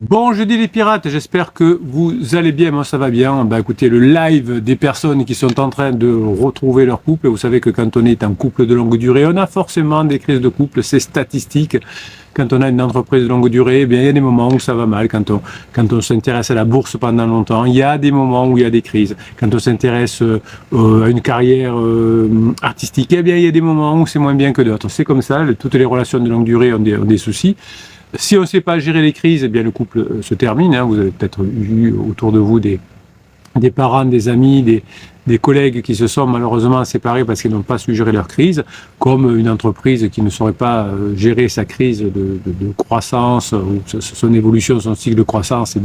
Bon jeudi les pirates, j'espère que vous allez bien, moi ça va bien. Écoutez, le live des personnes qui sont en train de retrouver leur couple, vous savez que quand on est en couple de longue durée, on a forcément des crises de couple, c'est statistique. Quand on a une entreprise de longue durée, il y a des moments où ça va mal. Quand on s'intéresse à la bourse pendant longtemps, il y a des moments où il y a des crises. Quand on s'intéresse à une carrière artistique, il y a des moments où c'est moins bien que d'autres. C'est comme ça, toutes les relations de longue durée ont des soucis. Si on ne sait pas gérer les crises, le couple se termine. Vous avez peut-être eu autour de vous des parents, des amis, des collègues qui se sont malheureusement séparés parce qu'ils n'ont pas su gérer leur crise, comme une entreprise qui ne saurait pas gérer sa crise de croissance, ou son évolution, son cycle de croissance,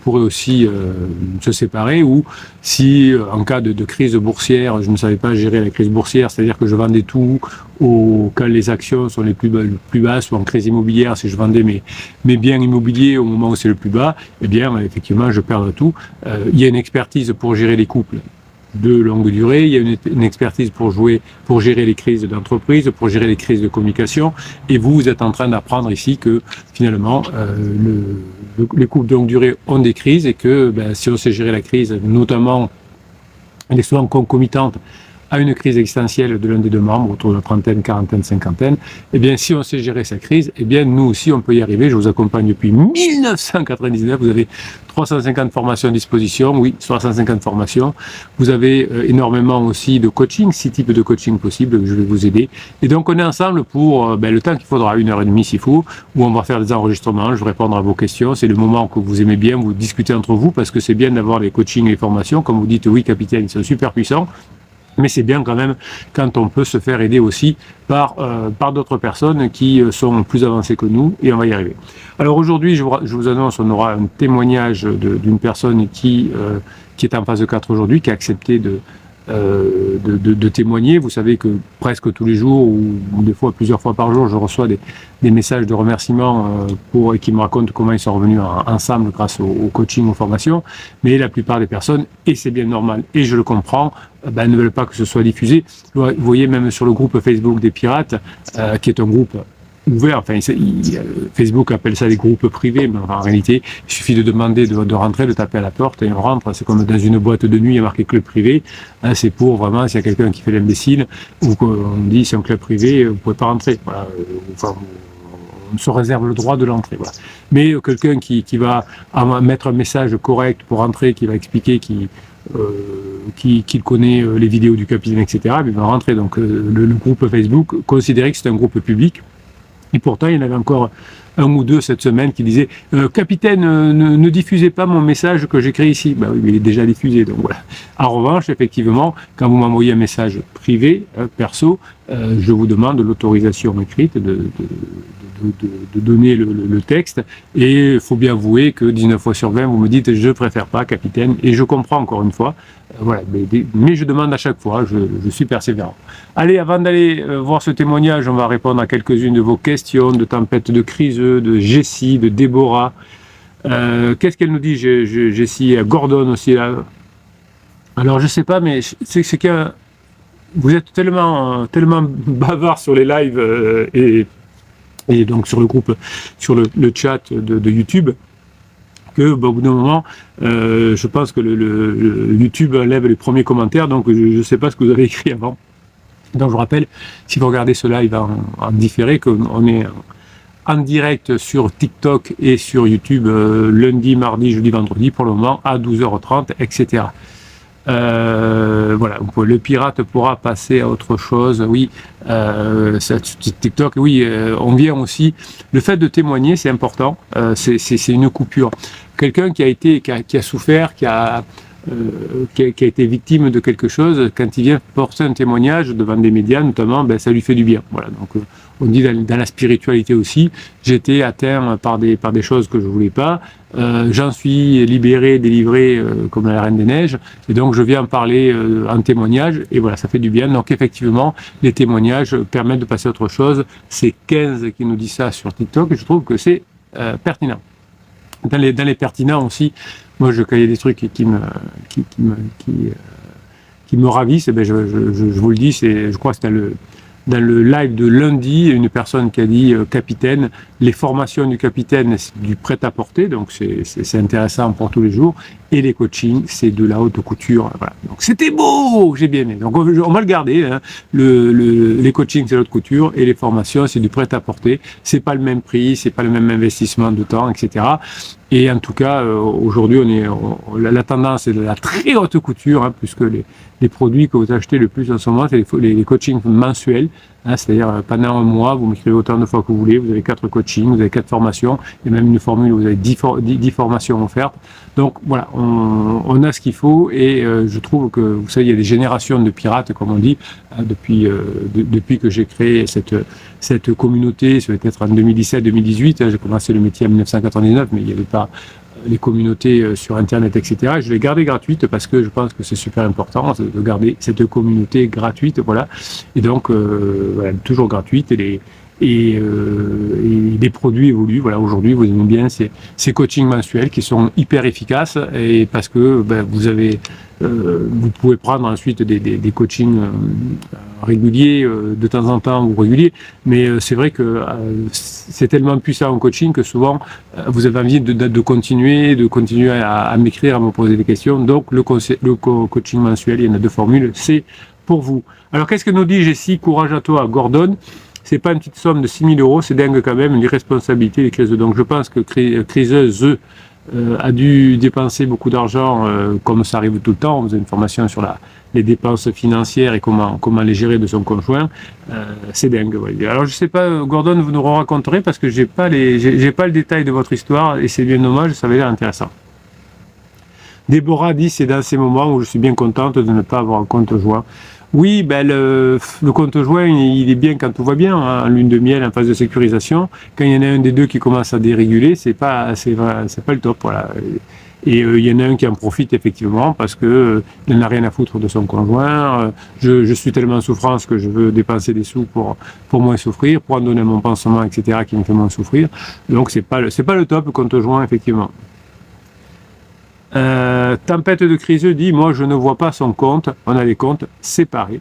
pourrait aussi se séparer. Ou si, en cas de crise boursière, je ne savais pas gérer la crise boursière, c'est-à-dire que je vendais tout quand les actions sont les plus basses, ou en crise immobilière, si je vendais mes biens immobiliers au moment où c'est le plus bas, effectivement, je perdrais tout. Il y a une expertise pour gérer les couples de longue durée, il y a une expertise pour gérer les crises d'entreprise, pour gérer les crises de communication, et vous êtes en train d'apprendre ici que finalement les couples de longue durée ont des crises, et que si on sait gérer la crise, notamment elle est souvent concomitante à une crise existentielle de l'un des deux membres, autour de la trentaine, quarantaine, cinquantaine, si on sait gérer sa crise, nous aussi on peut y arriver. Je vous accompagne depuis 1999, vous avez 350 formations à disposition, oui, 350 formations. Vous avez énormément aussi de coaching, 6 types de coaching possibles, je vais vous aider. Et donc on est ensemble pour le temps qu'il faudra, 1h30 s'il faut, où on va faire des enregistrements, je vais répondre à vos questions. C'est le moment que vous aimez bien, vous discutez entre vous, parce que c'est bien d'avoir les coachings et les formations. Comme vous dites, oui capitaine, ils sont super puissants. Mais c'est bien quand même quand on peut se faire aider aussi par d'autres personnes qui sont plus avancées que nous, et on va y arriver. Alors aujourd'hui, je vous annonce, on aura un témoignage d'une personne qui est en phase 4 aujourd'hui, qui a accepté de témoigner. Vous savez que presque tous les jours, ou des fois plusieurs fois par jour, je reçois des messages de remerciements et qui me racontent comment ils sont revenus ensemble grâce au coaching, aux formations. Mais la plupart des personnes, et c'est bien normal, et je le comprends, ne veulent pas que ce soit diffusé. Vous voyez, même sur le groupe Facebook des pirates, qui est un groupe ouvert, Facebook appelle ça des groupes privés, mais en réalité, il suffit de demander de rentrer, de taper à la porte, et on rentre. C'est comme dans une boîte de nuit, il y a marqué club privé. C'est pour vraiment, s'il y a quelqu'un qui fait l'imbécile, ou qu'on dit c'est un club privé, vous ne pouvez pas rentrer. Voilà. On se réserve le droit de l'entrée. Voilà. Mais quelqu'un qui va mettre un message correct pour rentrer, qui va expliquer qu'il connaît les vidéos du capitaine, etc., il va rentrer. Donc le groupe Facebook considérait que c'est un groupe public. Et pourtant, il y en avait encore un ou deux cette semaine qui disaient capitaine, ne diffusez pas mon message que j'écris ici. Oui, mais il est déjà diffusé. Donc voilà. En revanche, effectivement, quand vous m'envoyez un message privé, perso, je vous demande l'autorisation écrite de donner le texte, et il faut bien avouer que 19 fois sur 20 vous me dites je préfère pas capitaine, et je comprends encore une fois, voilà, mais je demande à chaque fois, je suis persévérant. Allez, avant d'aller voir ce témoignage, on va répondre à quelques-unes de vos questions, de Tempête, de Criseux, de Jessie, de Déborah. Qu'est-ce qu'elle nous dit, Jessie? Gordon aussi là. Alors je sais pas, mais c'est que vous êtes tellement bavard sur les lives et donc sur le groupe, sur le chat de YouTube, que au bout d'un moment, je pense que le YouTube lève les premiers commentaires, donc je ne sais pas ce que vous avez écrit avant. Donc je vous rappelle, si vous regardez ce live en différé, qu'on est en direct sur TikTok et sur YouTube lundi, mardi, jeudi, vendredi, pour le moment, à 12h30, etc. Voilà, le pirate pourra passer à autre chose. Oui, TikTok, oui, on vient aussi. Le fait de témoigner, c'est important. C'est une coupure. Quelqu'un qui a souffert, qui a été victime de quelque chose, quand il vient porter un témoignage devant des médias, notamment, ça lui fait du bien. Voilà. Donc, on dit dans la spiritualité aussi, j'ai atteint par des choses que je voulais pas. J'en suis libéré, délivré comme la Reine des Neiges, et donc je viens en parler en témoignage, et voilà, ça fait du bien. Donc effectivement, les témoignages permettent de passer à autre chose. C'est 15 qui nous dit ça sur TikTok, et je trouve que c'est pertinent. Dans les pertinents aussi, moi quand il y a des trucs qui me ravissent, je vous le dis, je crois que c'était dans le live de lundi, une personne qui a dit capitaine, les formations du capitaine, c'est du prêt-à-porter, donc c'est intéressant pour tous les jours, et les coachings, c'est de la haute couture. Voilà. Donc c'était beau, j'ai bien aimé. Donc on va le garder. Hein. Les coachings, c'est la haute couture, et les formations, c'est du prêt-à-porter. C'est pas le même prix, c'est pas le même investissement de temps, etc. Et en tout cas, aujourd'hui, la tendance est de la très haute couture, hein, puisque les produits que vous achetez le plus en ce moment, c'est les coachings mensuels. Hein, c'est-à-dire, pendant un mois, vous m'écrivez autant de fois que vous voulez, vous avez 4 coachings, vous avez 4 formations, et même une formule où vous avez 10 formations offertes. Donc voilà, on a ce qu'il faut, et je trouve que, vous savez, il y a des générations de pirates, comme on dit, hein, depuis que j'ai créé cette communauté, ça va être en 2017-2018, hein, j'ai commencé le métier en 1999, mais il n'y avait pas les communautés sur Internet, etc. Je l'ai gardée gratuite parce que je pense que c'est super important de garder cette communauté gratuite, voilà. Et donc, voilà, toujours gratuite, et les produits évoluent. Voilà, aujourd'hui, vous aimez bien ces coachings mensuels qui sont hyper efficaces, et parce que vous pouvez prendre ensuite des coachings réguliers de temps en temps, ou réguliers, mais c'est vrai que c'est tellement puissant en coaching que souvent vous avez envie de continuer à m'écrire, à me poser des questions. Donc le coaching mensuel, il y en a 2 formules, c'est pour vous. Alors qu'est-ce que nous dit Jessie? Courage à toi, Gordon. C'est pas une petite somme de 6 000 €, c'est dingue quand même, l'irresponsabilité des crises. Donc je pense que Criseuse a dû dépenser beaucoup d'argent, comme ça arrive tout le temps. Vous avez une formation sur les dépenses financières et comment les gérer de son conjoint. C'est dingue. Ouais. Alors je sais pas, Gordon, vous nous raconterez, parce que j'ai pas le détail de votre histoire, et c'est bien dommage, ça avait l'air intéressant. Déborah dit, c'est dans ces moments où je suis bien contente de ne pas avoir un compte joint. Oui, ben le compte joint, il est bien quand tout va bien, hein, en lune de miel, en phase de sécurisation. Quand il y en a un des deux qui commence à déréguler, c'est pas le top, voilà. Et il y en a un qui en profite effectivement parce que il n'a rien à foutre de son conjoint. Je suis tellement en souffrance que je veux dépenser des sous pour moins souffrir, pour en donner mon pansement, etc., qui me fait moins souffrir. Donc c'est pas le top, le compte joint, effectivement. Tempête de crise dit, moi je ne vois pas son compte, on a les comptes séparés.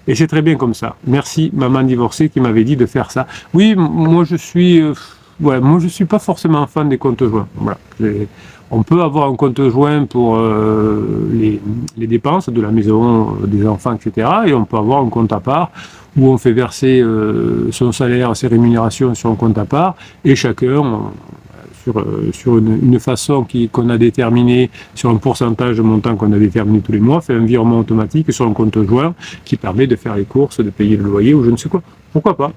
Et c'est très bien comme ça. Merci maman divorcée qui m'avait dit de faire ça. Oui, moi je suis pas forcément fan des comptes joints. Voilà. On peut avoir un compte joint pour les dépenses de la maison, des enfants, etc. Et on peut avoir un compte à part où on fait verser son salaire, ses rémunérations sur un compte à part, et chacun sur une façon qu'on a déterminée, sur un pourcentage de montant qu'on a déterminé tous les mois, fait un virement automatique sur un compte joint qui permet de faire les courses, de payer le loyer ou je ne sais quoi. Pourquoi pas?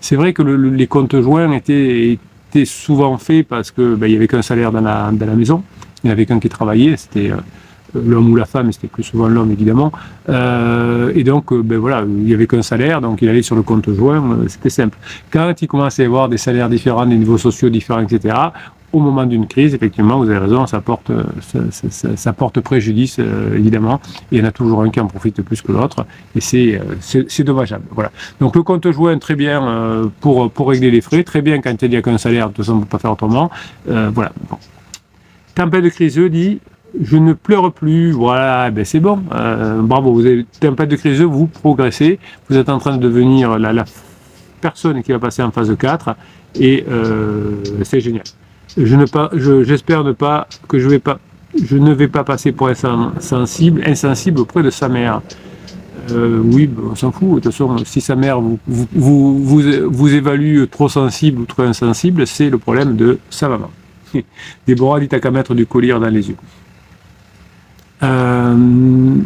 C'est vrai que les comptes joints étaient souvent faits parce que il y avait qu'un salaire dans la maison, il n'y en avait qu'un qui travaillait, c'était l'homme ou la femme, mais c'était plus souvent l'homme évidemment, et donc voilà, il n'y avait qu'un salaire, donc il allait sur le compte joint, c'était simple. Quand il commence à y avoir des salaires différents, des niveaux sociaux différents, etc., au moment d'une crise, effectivement, vous avez raison, ça porte préjudice, évidemment, et il y en a toujours un qui en profite plus que l'autre, et c'est dommageable. Voilà. Donc le compte joint, très bien pour régler les frais, très bien quand il n'y a qu'un salaire, de toute façon on ne peut pas faire autrement. Voilà. Bon. Tempête de criseux dit, je ne pleure plus, voilà, c'est bon, bravo, vous avez tempête de criseux, vous progressez, vous êtes en train de devenir la personne qui va passer en phase 4, et c'est génial. J'espère que je ne vais pas passer pour insensible auprès de sa mère. Oui, on s'en fout. De toute façon, si sa mère vous évalue trop sensible ou trop insensible, c'est le problème de sa maman. Déborah dit, t'as qu'à mettre du collier dans les yeux.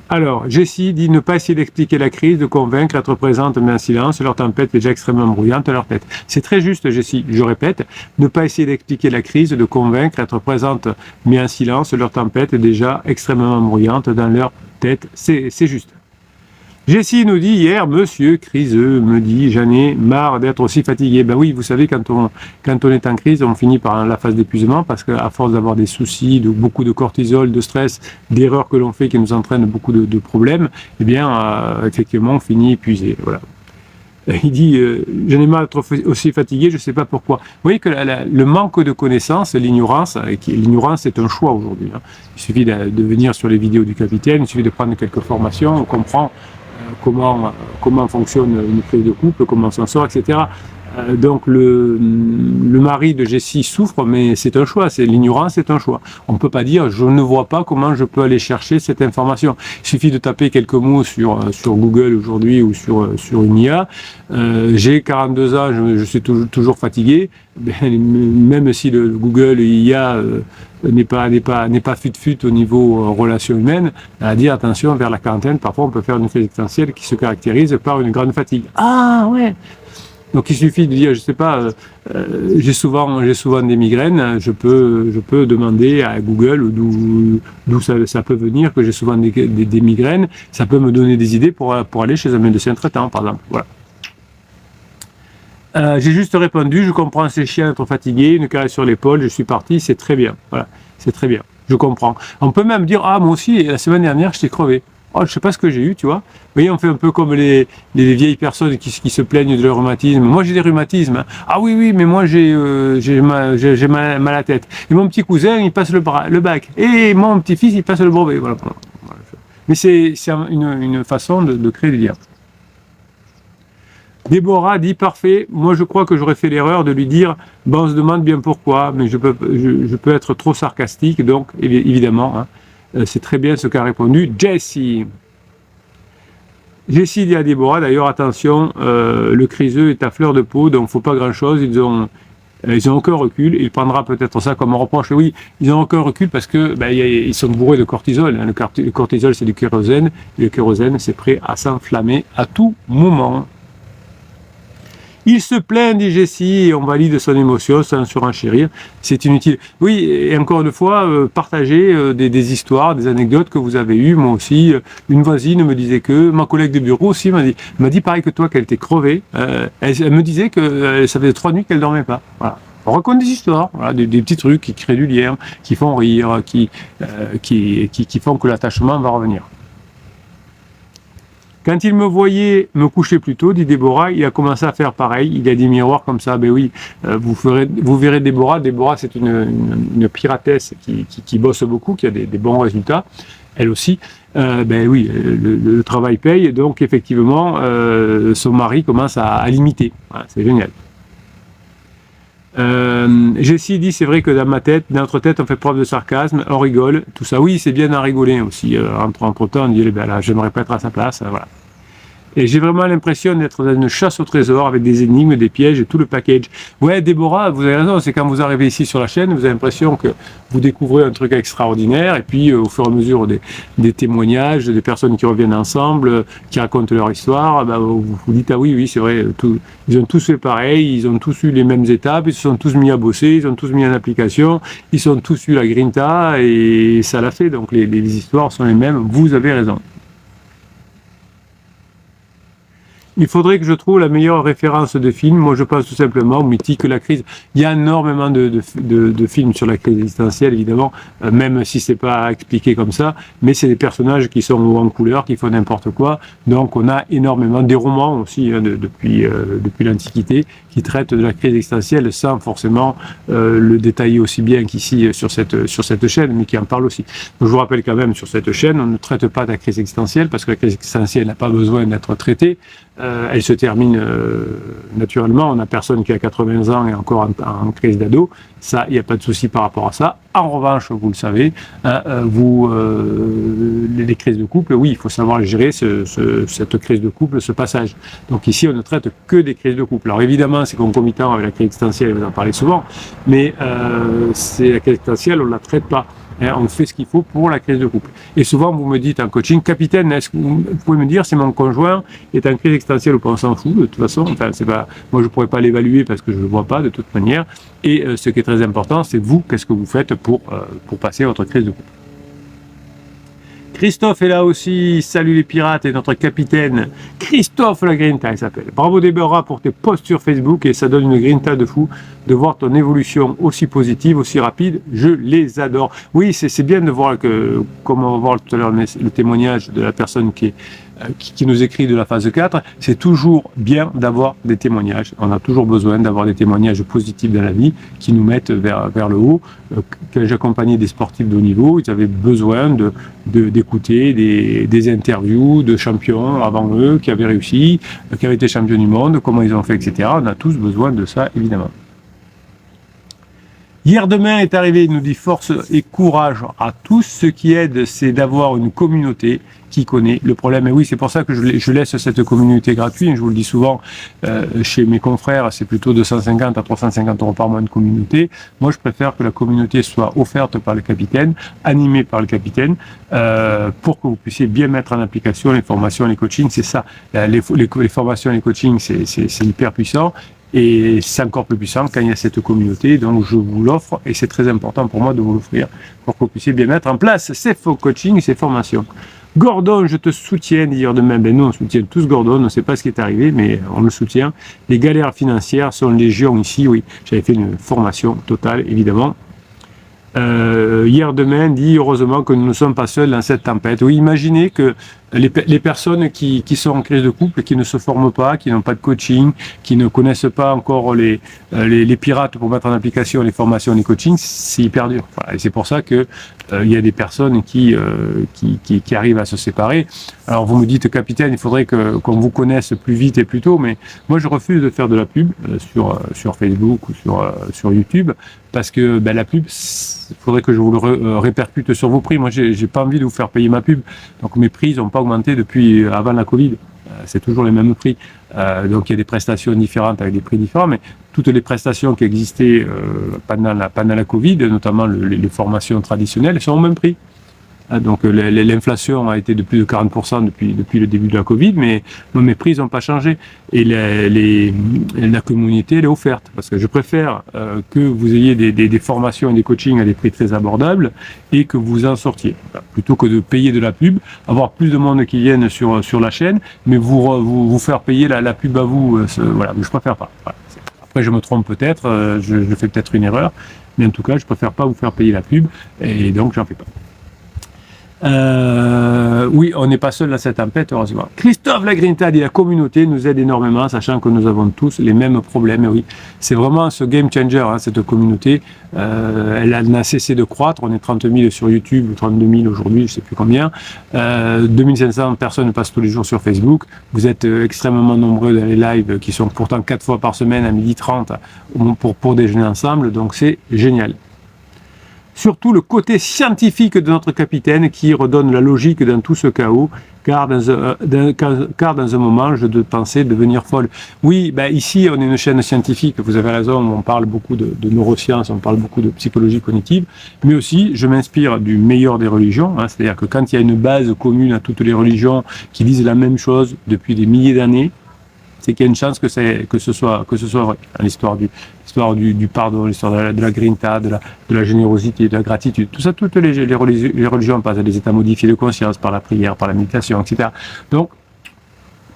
Alors, Jessie dit, ne pas essayer d'expliquer la crise, de convaincre, être présente mais en silence, leur tempête est déjà extrêmement bruyante à leur tête. C'est très juste, Jessie, je répète, ne pas essayer d'expliquer la crise, de convaincre, être présente mais en silence, leur tempête est déjà extrêmement bruyante dans leur tête, c'est juste. Jessie nous dit hier, monsieur Criseux me dit, j'en ai marre d'être aussi fatigué. Ben oui, vous savez, quand on est en crise, on finit par la phase d'épuisement parce qu'à force d'avoir des soucis, beaucoup de cortisol, de stress, d'erreurs que l'on fait qui nous entraînent beaucoup de problèmes, eh bien, effectivement, on finit épuisé. Voilà. Il dit, j'en ai marre d'être aussi fatigué, je ne sais pas pourquoi. Vous voyez que le manque de connaissances, l'ignorance c'est un choix aujourd'hui. Hein. Il suffit de venir sur les vidéos du capitaine, il suffit de prendre quelques formations, on comprend comment fonctionne une crise de couple, comment s'en sort, etc. Donc le mari de Jessie souffre, mais c'est un choix, l'ignorance est un choix. On ne peut pas dire je ne vois pas comment je peux aller chercher cette information. Il suffit de taper quelques mots sur Google aujourd'hui ou sur une IA. J'ai 42 ans, je suis toujours fatigué. Même si le Google IA n'est pas fut au niveau relation humaine, à dire attention vers la quarantaine, parfois on peut faire une crise existentielle qui se caractérise par une grande fatigue. Ah ouais. Donc il suffit de dire, je sais pas, j'ai souvent des migraines, je peux demander à Google d'où ça peut venir, que j'ai souvent des migraines, ça peut me donner des idées pour aller chez un médecin traitant, par exemple. Voilà. J'ai juste répondu, je comprends ces chiens être fatigués, une caresse sur l'épaule, je suis parti, c'est très bien. Voilà, c'est très bien, je comprends. On peut même dire, ah moi aussi, la semaine dernière, j'étais crevé. Oh, je sais pas ce que j'ai eu, tu vois. Vous voyez, on fait un peu comme les vieilles personnes qui se plaignent de leur rhumatisme. Moi, j'ai des rhumatismes. Ah oui, mais moi, j'ai mal à la tête. Et mon petit cousin, il passe le bac. Et mon petit-fils, il passe le brevet. Voilà. Mais c'est une façon de créer du lien. Déborah dit parfait. Moi, je crois que j'aurais fait l'erreur de lui dire, on se demande bien pourquoi, mais je peux être trop sarcastique, donc évidemment. Hein, c'est très bien ce qu'a répondu Jessie. Jessie dit à Déborah, d'ailleurs, attention, le criseux est à fleur de peau, donc il ne faut pas grand-chose, ils ont aucun recul, il prendra peut-être ça comme un reproche, oui, ils ont aucun recul parce que ils sont bourrés de cortisol, hein. Le cortisol c'est du kérosène, et le kérosène c'est prêt à s'enflammer à tout moment. Il se plaint, dit Jessie, et on valide son émotion sans surenchérir. C'est inutile. Oui, et encore une fois, partager des histoires, des anecdotes que vous avez eues. Moi aussi, une voisine me disait que, ma collègue de bureau aussi m'a dit pareil que toi, qu'elle était crevée. Elle me disait que ça faisait 3 nuits qu'elle dormait pas. Voilà. On raconte des histoires, voilà, des petits trucs qui créent du lien, qui font rire, qui font que l'attachement va revenir. Quand il me voyait me coucher plus tôt, dit Déborah, il a commencé à faire pareil. Il a des miroirs comme ça. Ben oui, vous verrez Déborah. Déborah, c'est une piratesse qui bosse beaucoup, qui a des bons résultats. Elle aussi. Ben oui, le travail paye. Donc effectivement, son mari commence à l'imiter. Voilà, c'est génial. Jessie dit c'est vrai que dans notre tête on fait preuve de sarcasme, on rigole, tout ça, oui c'est bien d'en rigoler aussi, entre temps on dit ben là j'aimerais pas être à sa place, voilà. Et j'ai vraiment l'impression d'être dans une chasse au trésor avec des énigmes, des pièges et tout le package. Ouais, Déborah, vous avez raison, c'est quand vous arrivez ici sur la chaîne, vous avez l'impression que vous découvrez un truc extraordinaire et puis au fur et à mesure des témoignages, des personnes qui reviennent ensemble, qui racontent leur histoire, vous vous dites, ah oui, c'est vrai, ils ont tous fait pareil, ils ont tous eu les mêmes étapes, ils se sont tous mis à bosser, ils ont tous mis en application, ils ont tous eu la grinta et ça l'a fait. Donc les histoires sont les mêmes, vous avez raison. Il faudrait que je trouve la meilleure référence de film. Moi, je pense tout simplement au Mythique, la crise. Il y a énormément de films sur la crise existentielle, évidemment, même si c'est pas expliqué comme ça. Mais c'est des personnages qui sont en couleur, qui font n'importe quoi. Donc, on a énormément des romans aussi depuis l'Antiquité qui traitent de la crise existentielle sans forcément le détailler aussi bien qu'ici sur cette chaîne, mais qui en parle aussi. Donc, je vous rappelle quand même sur cette chaîne, on ne traite pas de la crise existentielle parce que la crise existentielle n'a pas besoin d'être traitée. Elle se termine naturellement. On n'a personne qui a 80 ans et encore en crise d'ado. Ça, il n'y a pas de souci par rapport à ça. En revanche, vous le savez, les crises de couple, oui, il faut savoir gérer cette crise de couple, ce passage. Donc ici, on ne traite que des crises de couple. Alors évidemment, c'est concomitant avec la crise existentielle, vous en parlez souvent, mais c'est la crise existentielle, on ne la traite pas. On fait ce qu'il faut pour la crise de couple. Et souvent, vous me dites en coaching, capitaine, est-ce que vous pouvez me dire si mon conjoint est en crise existentielle ou pas? On s'en fout, de toute façon. Enfin, c'est pas, moi, je ne pourrais pas l'évaluer parce que je ne le vois pas de toute manière. Et ce qui est très important, c'est vous, qu'est-ce que vous faites pour passer votre crise de couple. Christophe est là aussi, salut les pirates et notre capitaine Christophe la Grinta il s'appelle. Bravo Déborah pour tes posts sur Facebook et ça donne une grinta de fou de voir ton évolution aussi positive, aussi rapide, je les adore. Oui, c'est bien de voir comme on va voir tout à l'heure le témoignage de la personne qui est qui nous écrit de la phase 4, c'est toujours bien d'avoir des témoignages. On a toujours besoin d'avoir des témoignages positifs dans la vie qui nous mettent vers le haut. Quand j'accompagnais des sportifs de haut niveau, ils avaient besoin d'écouter des interviews de champions avant eux qui avaient réussi, qui avaient été champions du monde, comment ils ont fait, etc. On a tous besoin de ça, évidemment. Hier demain est arrivé, il nous dit force et courage à tous. Ce qui aide, c'est d'avoir une communauté qui connaît le problème. Et oui, c'est pour ça que je laisse cette communauté gratuite. Je vous le dis souvent, chez mes confrères, c'est plutôt 250 à 350 euros par mois de communauté. Moi, je préfère que la communauté soit offerte par le capitaine, animée par le capitaine, pour que vous puissiez bien mettre en application les formations, les coachings. C'est ça. Les formations et les coachings, c'est hyper puissant. Et c'est encore plus puissant quand il y a cette communauté, donc je vous l'offre et c'est très important pour moi de vous l'offrir pour que vous puissiez bien mettre en place ces faux coachings et ces formations. Gordon, je te soutiens hier demain. Ben nous, on soutient tous Gordon, on ne sait pas ce qui est arrivé, mais on le soutient. Les galères financières sont légion ici, oui. J'avais fait une formation totale, évidemment. Hier demain dit heureusement que nous ne sommes pas seuls dans cette tempête. Oui, imaginez que les personnes qui sont en crise de couple, qui ne se forment pas, qui n'ont pas de coaching, qui ne connaissent pas encore les pirates pour mettre en application les formations, les coachings, c'est hyper dur. Voilà. Et c'est pour ça que il y a des personnes qui arrivent à se séparer. Alors vous me dites, capitaine, il faudrait qu'on vous connaisse plus vite et plus tôt, mais moi je refuse de faire de la pub sur Facebook ou sur YouTube, parce que la pub, il faudrait que je vous le répercute sur vos prix. Moi, j'ai pas envie de vous faire payer ma pub. Donc mes prix n'ont pas augmenté depuis avant la Covid. C'est toujours les mêmes prix. Donc il y a des prestations différentes avec des prix différents, mais toutes les prestations qui existaient pendant la Covid, notamment les formations traditionnelles, sont au même prix. Donc l'inflation a été de plus de 40% depuis le début de la Covid, mais mes prix n'ont pas changé. Et la communauté, elle est offerte. Parce que je préfère que vous ayez des formations et des coachings à des prix très abordables et que vous en sortiez. Plutôt que de payer de la pub, avoir plus de monde qui viennent sur la chaîne, mais vous faire payer la pub à vous. Voilà, je préfère pas. Voilà. Après, je me trompe peut-être, je fais peut-être une erreur, mais en tout cas, je préfère pas vous faire payer la pub et donc j'en fais pas. Oui, on n'est pas seul dans cette tempête, heureusement. Christophe Lagrinta dit la communauté nous aide énormément, sachant que nous avons tous les mêmes problèmes. Et oui, c'est vraiment ce game changer, cette communauté. Elle n'a cessé de croître. On est 30 000 sur YouTube, 32 000 aujourd'hui, je ne sais plus combien. 2500 personnes passent tous les jours sur Facebook. Vous êtes extrêmement nombreux dans les lives qui sont pourtant 4 fois par semaine à 12h30 pour déjeuner ensemble. Donc c'est génial. Surtout le côté scientifique de notre capitaine qui redonne la logique dans tout ce chaos, car dans un moment, je pensais devenir folle. Oui, ici, on est une chaîne scientifique, vous avez raison, on parle beaucoup de neurosciences, on parle beaucoup de psychologie cognitive, mais aussi, je m'inspire du meilleur des religions, c'est-à-dire que quand il y a une base commune à toutes les religions qui disent la même chose depuis des milliers d'années, c'est qu'il y a une chance que ce soit vrai. L'histoire du pardon, l'histoire de la grinta, de la générosité, de la gratitude, tout ça, toutes les religions passent à des états modifiés de conscience par la prière, par la méditation, etc. Donc,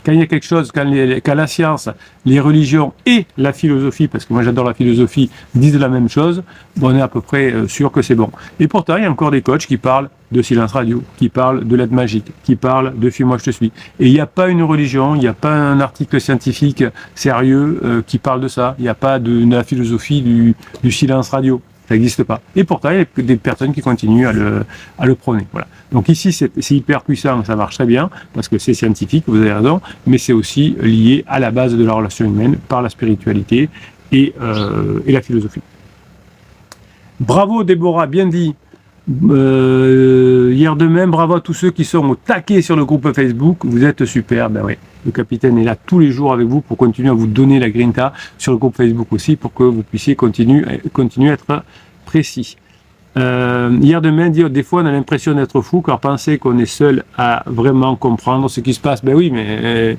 quand il y a quelque chose, quand la science, les religions et la philosophie, parce que moi j'adore la philosophie, disent la même chose, on est à peu près sûr que c'est bon. Et pourtant, il y a encore des coachs qui parlent de silence radio, qui parlent de l'aide magique, qui parlent de Suis-moi je te suis. Et il n'y a pas une religion, il n'y a pas un article scientifique sérieux qui parle de ça. Il n'y a pas de la philosophie du silence radio. Ça n'existe pas. Et pourtant, il y a des personnes qui continuent à le prôner. Voilà. Donc ici, c'est hyper puissant, ça marche très bien, parce que c'est scientifique, vous avez raison, mais c'est aussi lié à la base de la relation humaine par la spiritualité et la philosophie. Bravo Déborah, bien dit. Hier de même, bravo à tous ceux qui sont au taquet sur le groupe Facebook, vous êtes super, ben oui. Le capitaine est là tous les jours avec vous pour continuer à vous donner la grinta sur le groupe Facebook aussi, pour que vous puissiez continuer à être précis. Hier demain, dire des fois on a l'impression d'être fou car penser qu'on est seul à vraiment comprendre ce qui se passe. Ben oui, mais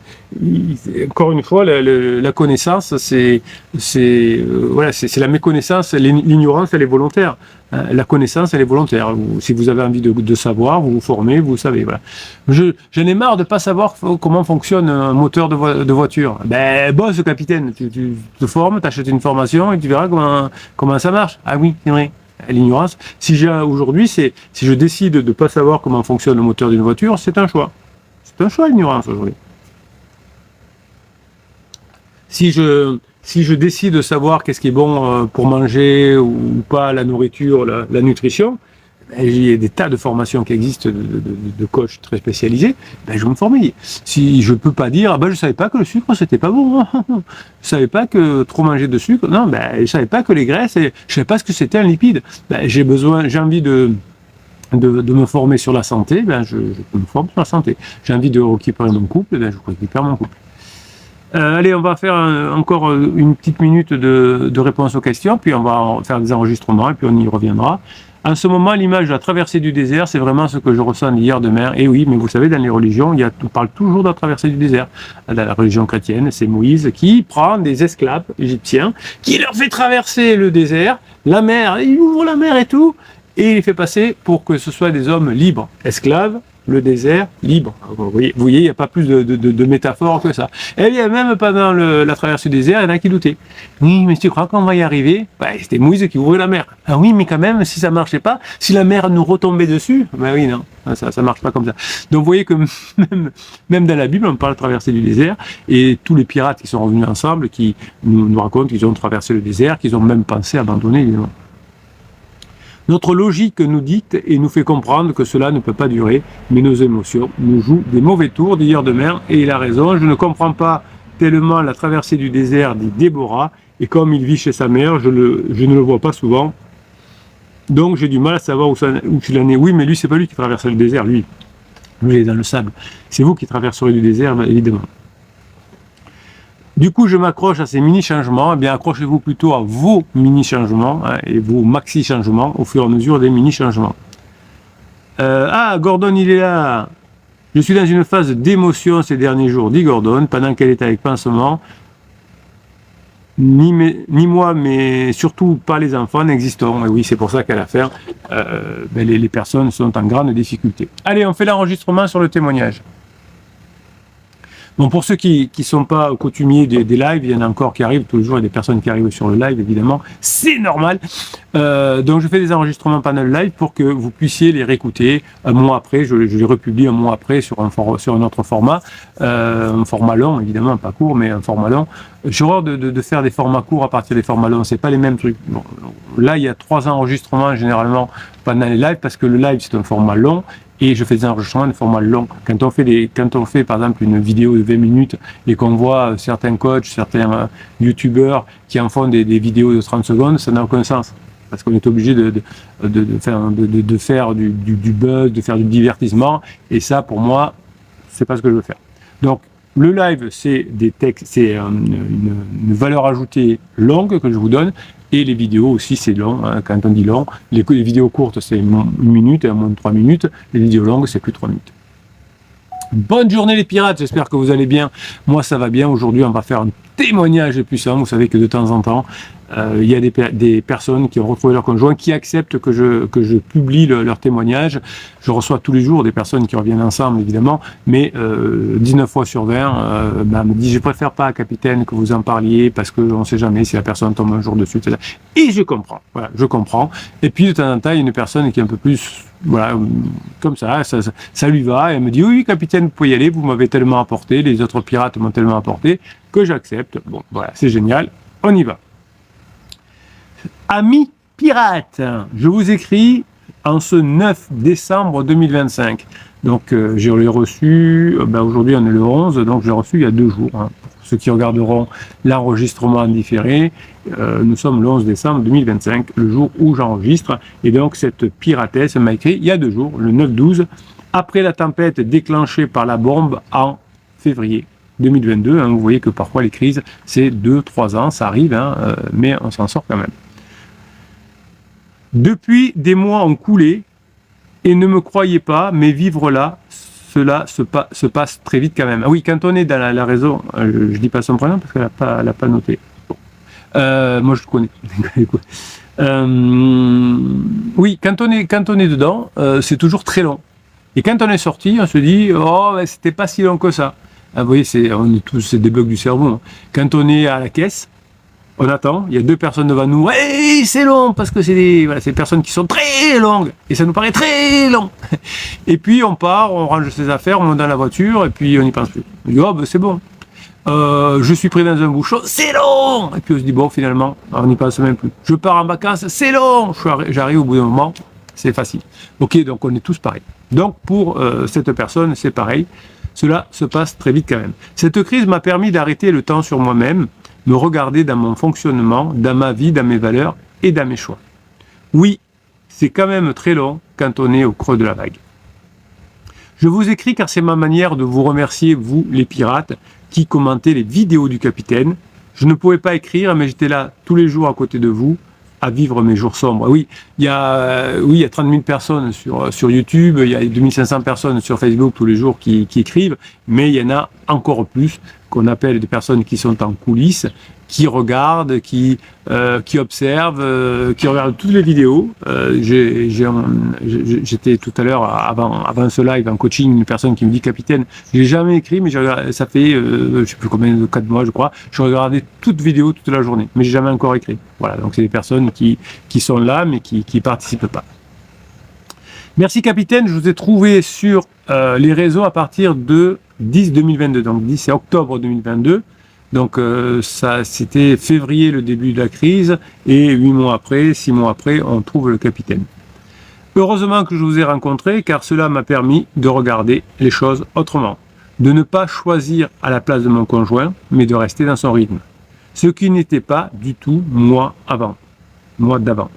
encore une fois, la connaissance, c'est la méconnaissance, l'ignorance, elle est volontaire. La connaissance, elle est volontaire. Si vous avez envie de savoir, vous vous formez, vous savez. Voilà. J'en ai marre de pas savoir comment fonctionne un moteur de voiture. Ben bosse, capitaine, tu te formes, t'achètes une formation et tu verras comment ça marche. Ah oui, c'est vrai. L'ignorance. Si je décide de ne pas savoir comment fonctionne le moteur d'une voiture, c'est un choix. C'est un choix, l'ignorance aujourd'hui. Si je décide de savoir qu'est-ce qui est bon pour manger ou pas, la nourriture, la nutrition, il y a des tas de formations qui existent de coachs très spécialisés, je vais me former. Si je peux pas dire, je savais pas que le sucre c'était pas bon, je savais pas que trop manger de sucre, non, je savais pas que les graisses, je savais pas ce que c'était un lipide. J'ai envie de me former sur la santé, je me forme sur la santé. J'ai envie de récupérer mon couple, je récupère mon couple. Allez, on va faire encore une petite minute de réponse aux questions, puis on va faire des enregistrements, et puis on y reviendra. En ce moment, l'image de la traversée du désert, c'est vraiment ce que je ressens d'hier de mer. Et oui, mais vous savez, dans les religions, on parle toujours de la traversée du désert. Dans la religion chrétienne, c'est Moïse qui prend des esclaves égyptiens, qui leur fait traverser le désert, la mer, il ouvre la mer et tout, et il les fait passer pour que ce soit des hommes libres, esclaves, le désert libre. Vous voyez, il n'y a pas plus de métaphores que ça. Et bien, même pendant la traversée du désert, il y en a qui doutaient. Oui, mais tu crois qu'on va y arriver? C'était Moïse qui ouvrait la mer. Ah oui, mais quand même, si ça marchait pas, si la mer nous retombait dessus, oui, non, ça marche pas comme ça. Donc vous voyez que même dans la Bible, on parle de traversée du désert, et tous les pirates qui sont revenus ensemble, qui nous racontent qu'ils ont traversé le désert, qu'ils ont même pensé abandonner, évidemment. Notre logique nous dicte et nous fait comprendre que cela ne peut pas durer, mais nos émotions nous jouent des mauvais tours d'hier de mer, et il a raison, je ne comprends pas tellement la traversée du désert, dit Déborah, et comme il vit chez sa mère, je ne le vois pas souvent, donc j'ai du mal à savoir où il en est. Oui, mais lui, c'est pas lui qui traverse le désert, lui il est dans le sable. C'est vous qui traverserez du désert, évidemment. Du coup, je m'accroche à ces mini-changements. Eh bien, accrochez-vous plutôt à vos mini-changements et vos maxi-changements au fur et à mesure des mini-changements. Gordon, il est là. Je suis dans une phase d'émotion ces derniers jours, dit Gordon, pendant qu'elle est avec pansement. Ni moi, mais surtout pas les enfants n'existent. Et oui, c'est pour ça qu'à la fin, les personnes sont en grande difficulté. Allez, on fait l'enregistrement sur le témoignage. Bon, pour ceux qui sont pas coutumiers des lives, il y en a encore qui arrivent, tous les jours il y a des personnes qui arrivent sur le live, évidemment, c'est normal. Donc je fais des enregistrements pendant le live pour que vous puissiez les réécouter un mois après, je les republie un mois après sur un autre format, un format long, évidemment, pas court, mais un format long. J'ai horreur de faire des formats courts à partir des formats longs, c'est pas les mêmes trucs. Bon, là, il y a 3 enregistrements généralement pendant les lives, parce que le live c'est un format long, et je fais des enregistrements de format long. Quand on fait par exemple une vidéo de 20 minutes et qu'on voit certains coachs, certains youtubeurs qui en font des vidéos de 30 secondes, ça n'a aucun sens. Parce qu'on est obligé de faire du buzz, de faire du divertissement, et ça pour moi, c'est pas ce que je veux faire. Donc le live, c'est des textes, c'est une valeur ajoutée longue que je vous donne. Et les vidéos aussi, c'est long. Quand on dit long, les vidéos courtes, c'est 1 minute et à moins de 3 minutes. Les vidéos longues, c'est plus de 3 minutes. Bonne journée les pirates, j'espère que vous allez bien. Moi, ça va bien. Aujourd'hui, on va faire un témoignage puissant. Vous savez que de temps en temps, il y a des personnes qui ont retrouvé leur conjoint, qui acceptent que je publie leur témoignage. Je reçois tous les jours des personnes qui reviennent ensemble, évidemment, mais 19 fois sur 20, me dit « Je préfère pas, capitaine, que vous en parliez, parce qu'on ne sait jamais si la personne tombe un jour dessus. » Et je comprends, voilà, je comprends. Et puis, de temps en temps, il y a une personne qui est un peu plus, voilà, comme ça lui va, et elle me dit « Oui, capitaine, vous pouvez y aller, vous m'avez tellement apporté, les autres pirates m'ont tellement apporté, que j'accepte. » Bon, voilà, c'est génial, on y va. Amis pirates, je vous écris en ce 9 décembre 2025. Donc, je l'ai reçu, aujourd'hui on est le 11, donc je l'ai reçu il y a 2 jours. Pour ceux qui regarderont l'enregistrement en différé, nous sommes le 11 décembre 2025, le jour où j'enregistre. Et donc, cette piratesse m'a écrit il y a 2 jours, le 9-12, après la tempête déclenchée par la bombe en février 2022. Vous voyez que parfois les crises, c'est 2-3 ans, ça arrive, mais on s'en sort quand même. Depuis, des mois ont coulé, et ne me croyez pas, mais vivre là, cela se passe très vite quand même. Ah oui, quand on est dans la raison, je dis pas son prénom parce qu'elle n'a pas noté. Bon. Moi, je le connais. Oui, quand on est dedans, c'est toujours très long. Et quand on est sorti, on se dit, oh, c'était pas si long que ça. Vous voyez, c'est des bugs du cerveau. Quand on est à la caisse, On attend, il y a 2 personnes devant nous. Ouais, c'est long parce que c'est des personnes qui sont très longues et ça nous paraît très long. Et puis on part, on range ses affaires, on monte dans la voiture et puis on n'y pense plus. On dit oh ben c'est bon. Je suis pris dans un bouchon, c'est long. Et puis on se dit bon finalement, on n'y pense même plus. Je pars en vacances, c'est long. J'arrive au bout d'un moment, c'est facile. Ok, donc on est tous pareils. Donc pour cette personne, c'est pareil. Cela se passe très vite quand même. Cette crise m'a permis d'arrêter le temps sur moi-même, me regarder dans mon fonctionnement, dans ma vie, dans mes valeurs et dans mes choix. Oui, c'est quand même très long quand on est au creux de la vague. Je vous écris car c'est ma manière de vous remercier, vous les pirates, qui commentez les vidéos du capitaine. Je ne pouvais pas écrire, mais j'étais là tous les jours à côté de vous, à vivre mes jours sombres. Oui, il y a 30 000 personnes sur YouTube, il y a 2500 personnes sur Facebook tous les jours qui écrivent, mais il y en a encore plus qu'on appelle des personnes qui sont en coulisses, qui regardent, qui observent, qui regardent toutes les vidéos. J'étais tout à l'heure, avant ce live, en coaching, une personne qui me dit, capitaine, j'ai jamais écrit, mais ça fait, je sais plus combien, 4 mois, je crois, je regardais toute vidéo toute la journée, mais j'ai jamais encore écrit. Voilà, donc c'est des personnes qui sont là, mais qui participent pas. Merci capitaine, je vous ai trouvé sur les réseaux à partir de 10-2022, donc 10 c'est octobre 2022, donc ça c'était février le début de la crise, et 8 mois après, 6 mois après, on trouve le capitaine. Heureusement que je vous ai rencontré, car cela m'a permis de regarder les choses autrement, de ne pas choisir à la place de mon conjoint, mais de rester dans son rythme, ce qui n'était pas du tout moi d'avant.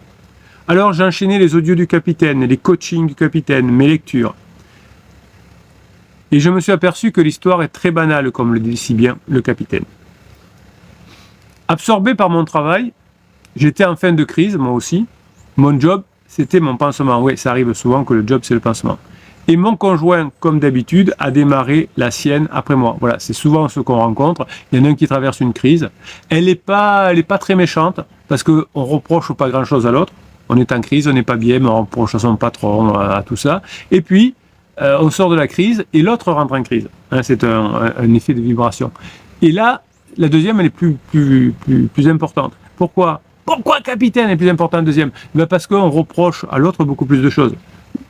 Alors j'ai enchaîné les audios du capitaine, les coachings du capitaine, mes lectures. Et je me suis aperçu que l'histoire est très banale, comme le dit si bien le capitaine. Absorbé par mon travail, j'étais en fin de crise, moi aussi. Mon job, c'était mon pansement. Oui, ça arrive souvent que le job, c'est le pansement. Et mon conjoint, comme d'habitude, a démarré la sienne après moi. Voilà, c'est souvent ce qu'on rencontre. Il y en a un qui traverse une crise. Elle n'est pas très méchante, parce qu'on ne reproche pas grand-chose à l'autre. On est en crise, on n'est pas bien, mais on reproche à son patron, à tout ça. Et puis, on sort de la crise et l'autre rentre en crise. Hein, c'est un effet de vibration. Et là, la deuxième, elle est plus importante. Pourquoi capitaine est plus important deuxième? Parce qu'on reproche à l'autre beaucoup plus de choses.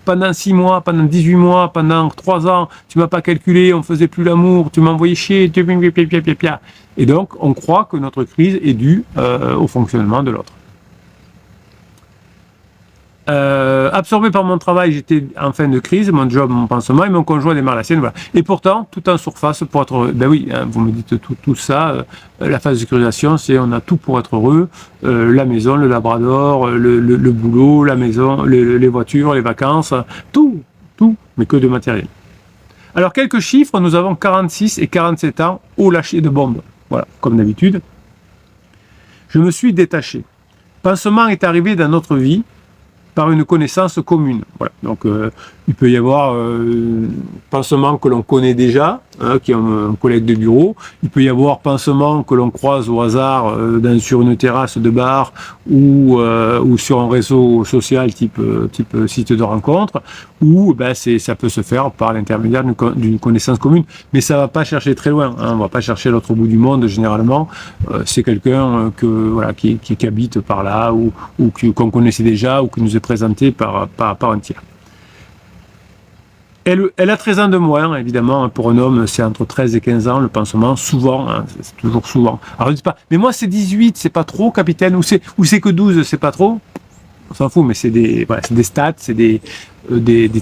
Pendant 6 mois, pendant 18 mois, pendant 3 ans, tu m'as pas calculé, on faisait plus l'amour, tu m'as envoyé chier, et donc on croit que notre crise est due au fonctionnement de l'autre. Absorbé par mon travail, j'étais en fin de crise, mon job, mon pansement, et mon conjoint démarre la sienne, voilà. Et pourtant, tout en surface pour être heureux. Ben oui, hein, vous me dites tout ça, la phase de sécurisation, c'est on a tout pour être heureux, la maison, le labrador, le boulot, la maison, les voitures, les vacances, tout, mais que de matériel. Alors, quelques chiffres, nous avons 46 et 47 ans au lâcher de bombes. Voilà, comme d'habitude. Je me suis détaché. Pansement est arrivé dans notre vie par une connaissance commune. Voilà. Donc, il peut y avoir pansement que l'on connaît déjà, hein, qui est un collègue de bureau. Il peut y avoir pansement que l'on croise au hasard sur une terrasse de bar ou sur un réseau social type site de rencontre, ou ben, ça peut se faire par l'intermédiaire d'une connaissance commune. Mais ça va pas chercher très loin. Hein. On va pas chercher à l'autre bout du monde généralement. C'est quelqu'un qui habite par là ou qu'on connaissait déjà ou qui nous est présenté par un tiers. Elle a 13 ans de moins, évidemment, pour un homme, c'est entre 13 et 15 ans, le pansement, souvent, hein, c'est toujours souvent. Alors, ne dites pas, mais moi, c'est 18, c'est pas trop, capitaine, ou c'est que 12, c'est pas trop. On s'en fout, mais c'est des stats, c'est des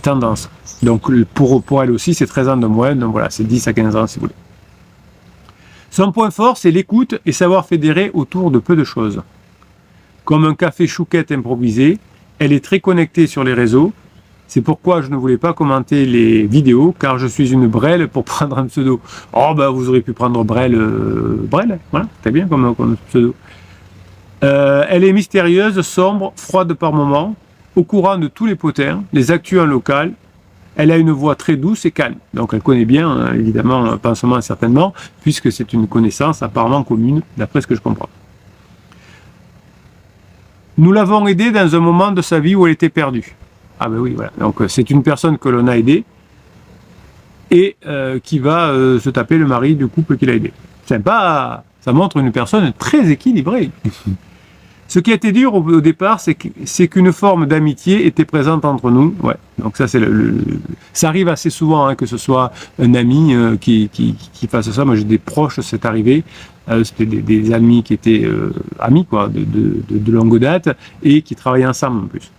tendances. Donc, pour elle aussi, c'est 13 ans de moins, donc voilà, c'est 10 à 15 ans, si vous voulez. Son point fort, c'est l'écoute et savoir fédérer autour de peu de choses. Comme un café chouquette improvisé, elle est très connectée sur les réseaux. C'est pourquoi je ne voulais pas commenter les vidéos, car je suis une brêle pour prendre un pseudo. Oh, ben vous aurez pu prendre brêle, voilà, c'est bien comme pseudo. Elle est mystérieuse, sombre, froide par moments, au courant de tous les potins, les actus en local. Elle a une voix très douce et calme. Donc elle connaît bien, hein, évidemment, pansement certainement, puisque c'est une connaissance apparemment commune, d'après ce que je comprends. Nous l'avons aidée dans un moment de sa vie où elle était perdue. Ah ben oui, voilà. Donc c'est une personne que l'on a aidée et qui va se taper le mari du couple qu'il a aidé. Sympa, Ça montre une personne très équilibrée. Ce qui a été dur au départ, c'est qu'une forme d'amitié était présente entre nous. Ouais. Donc ça, ça arrive assez souvent, que ce soit un ami qui fasse ça. Moi, j'ai des proches, c'est arrivé. C'était des amis qui étaient amis, quoi, de longue date, et qui travaillaient ensemble en plus.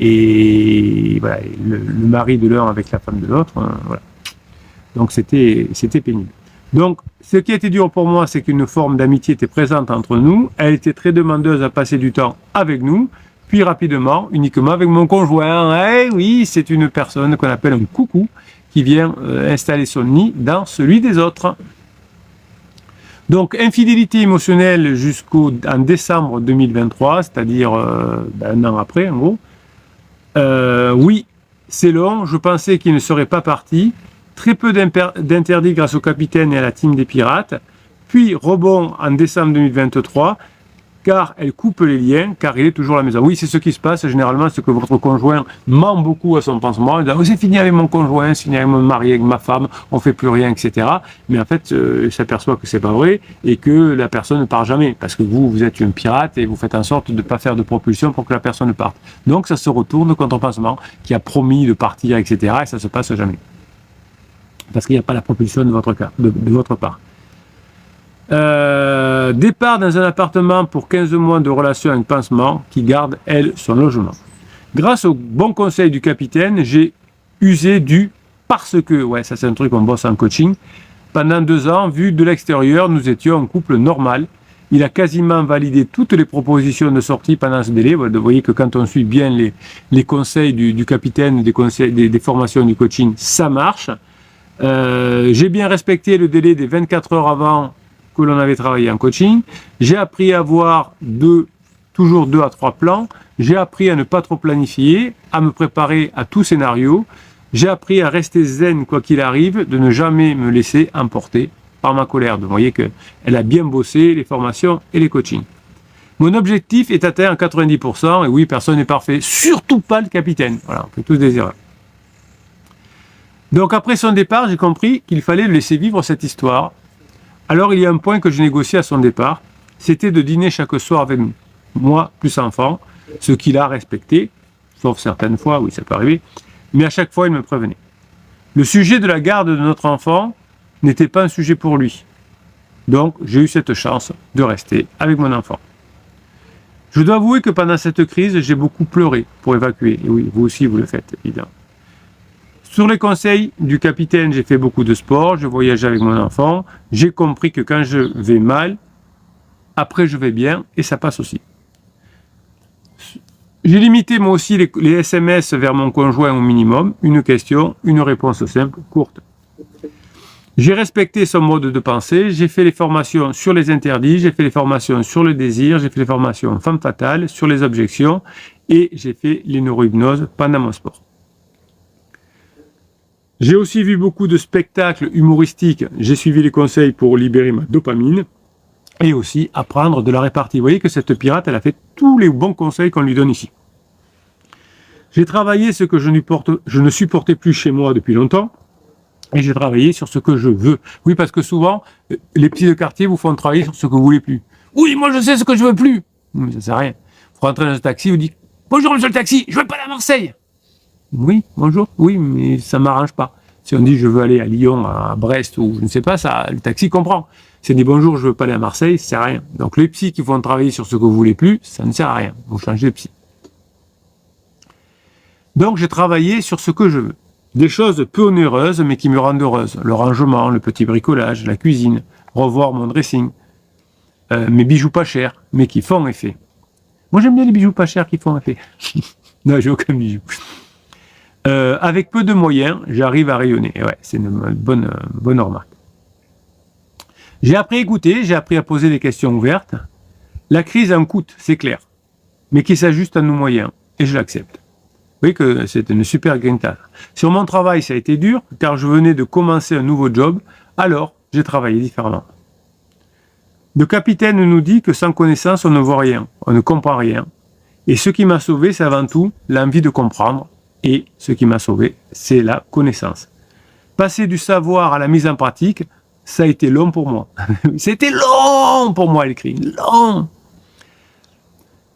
Et voilà, le mari de l'un avec la femme de l'autre, voilà. Donc c'était pénible. Donc, ce qui a été dur pour moi, c'est qu'une forme d'amitié était présente entre nous. Elle était très demandeuse à passer du temps avec nous, puis rapidement, uniquement avec mon conjoint. Eh oui, c'est une personne qu'on appelle un coucou, qui vient installer son nid dans celui des autres. Donc, infidélité émotionnelle en décembre 2023, c'est-à-dire un an après, en gros. Oui, c'est long. Je pensais qu'il ne serait pas parti. Très peu d'interdits grâce au capitaine et à la team des pirates. Puis rebond en décembre 2023, car elle coupe les liens, car il est toujours à la maison. Oui, c'est ce qui se passe généralement, c'est que votre conjoint ment beaucoup à son pansement. Il dit, c'est fini avec mon conjoint, c'est fini avec mon mari, avec ma femme, on fait plus rien, etc. Mais en fait, il s'aperçoit que c'est pas vrai et que la personne ne part jamais, parce que vous êtes un pirate et vous faites en sorte de ne pas faire de propulsion pour que la personne parte. Donc ça se retourne contre un pansement qui a promis de partir, etc. Et ça se passe jamais. Parce qu'il n'y a pas la propulsion de votre part. Départ dans un appartement pour 15 mois de relation avec pansement qui garde, elle, son logement. Grâce au bon conseil du capitaine, j'ai usé du parce que, ouais, ça c'est un truc qu'on bosse en coaching. Pendant 2 ans, vu de l'extérieur, nous étions un couple normal. Il a quasiment validé toutes les propositions de sortie pendant ce délai. Vous voyez que quand on suit bien les conseils du capitaine, des formations du coaching, ça marche. J'ai bien respecté le délai des 24 heures avant que l'on avait travaillé en coaching. J'ai appris à avoir toujours 2 à 3 plans. J'ai appris à ne pas trop planifier, à me préparer à tout scénario. J'ai appris à rester zen quoi qu'il arrive, de ne jamais me laisser emporter par ma colère. Vous voyez qu'elle a bien bossé les formations et les coachings. Mon objectif est atteint à 90%, et oui, personne n'est parfait, surtout pas le capitaine. Voilà, on fait tous des erreurs. Donc après son départ, j'ai compris qu'il fallait le laisser vivre cette histoire. Alors il y a un point que je négociais à son départ, c'était de dîner chaque soir avec nous. Moi, plus enfant, ce qu'il a respecté, sauf certaines fois, oui ça peut arriver, mais à chaque fois il me prévenait. Le sujet de la garde de notre enfant n'était pas un sujet pour lui. Donc j'ai eu cette chance de rester avec mon enfant. Je dois avouer que pendant cette crise, j'ai beaucoup pleuré pour évacuer. Et oui, vous aussi vous le faites, évidemment. Sur les conseils du capitaine, j'ai fait beaucoup de sport, je voyageais avec mon enfant, j'ai compris que quand je vais mal, après je vais bien, et ça passe aussi. J'ai limité moi aussi les SMS vers mon conjoint au minimum, une question, une réponse simple, courte. J'ai respecté son mode de pensée, j'ai fait les formations sur les interdits, j'ai fait les formations sur le désir, j'ai fait les formations femme fatale, sur les objections, et j'ai fait les neurohypnoses pendant mon sport. J'ai aussi vu beaucoup de spectacles humoristiques. J'ai suivi les conseils pour libérer ma dopamine et aussi apprendre de la répartie. Vous voyez que cette pirate, elle a fait tous les bons conseils qu'on lui donne ici. J'ai travaillé ce que je ne supportais plus chez moi depuis longtemps et j'ai travaillé sur ce que je veux. Oui, parce que souvent, les petits de quartier vous font travailler sur ce que vous voulez plus. Oui, moi je sais ce que je veux plus. Mais ça sert à rien. Vous rentrez dans un taxi, vous dites « Bonjour monsieur le taxi, je veux pas aller à Marseille !» Oui, bonjour, oui, mais ça ne m'arrange pas. Si on dit je veux aller à Lyon, à Brest ou je ne sais pas, ça, le taxi comprend. Si on dit bonjour, je veux pas aller à Marseille, ça ne sert à rien. Donc les psys qui vont travailler sur ce que vous voulez plus, ça ne sert à rien. Vous changez de psy. Donc j'ai travaillé sur ce que je veux. Des choses peu onéreuses, mais qui me rendent heureuse. Le rangement, le petit bricolage, la cuisine, revoir mon dressing, mes bijoux pas chers, mais qui font effet. Moi j'aime bien les bijoux pas chers qui font effet. Non, j'ai aucun bijou. Avec peu de moyens, j'arrive à rayonner. Et ouais, c'est une bonne remarque. J'ai appris à écouter, j'ai appris à poser des questions ouvertes. La crise en coûte, c'est clair, mais qui s'ajuste à nos moyens, et je l'accepte. Vous voyez que c'est une super grinta. Sur mon travail, ça a été dur, car je venais de commencer un nouveau job, alors j'ai travaillé différemment. Le capitaine nous dit que sans connaissance, on ne voit rien, on ne comprend rien. Et ce qui m'a sauvé, c'est avant tout l'envie de comprendre. Et ce qui m'a sauvé, c'est la connaissance. Passer du savoir à la mise en pratique, Ça a été long pour moi. C'était long pour moi, elle écrit. Long.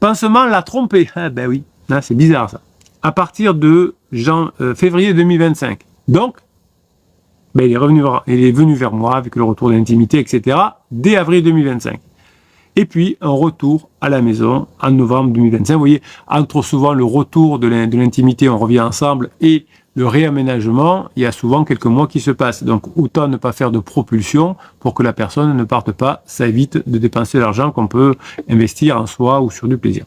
Pansement l'a trompé. Ah ben oui, c'est bizarre ça. À partir de février 2025. Donc, ben, il est venu vers moi avec le retour d'intimité, etc. dès avril 2025. Et puis, un retour à la maison en novembre 2025. Vous voyez, entre souvent le retour de l'intimité, on revient ensemble, et le réaménagement, il y a souvent quelques mois qui se passent. Donc, autant ne pas faire de propulsion pour que la personne ne parte pas. Ça évite de dépenser l'argent qu'on peut investir en soi ou sur du plaisir.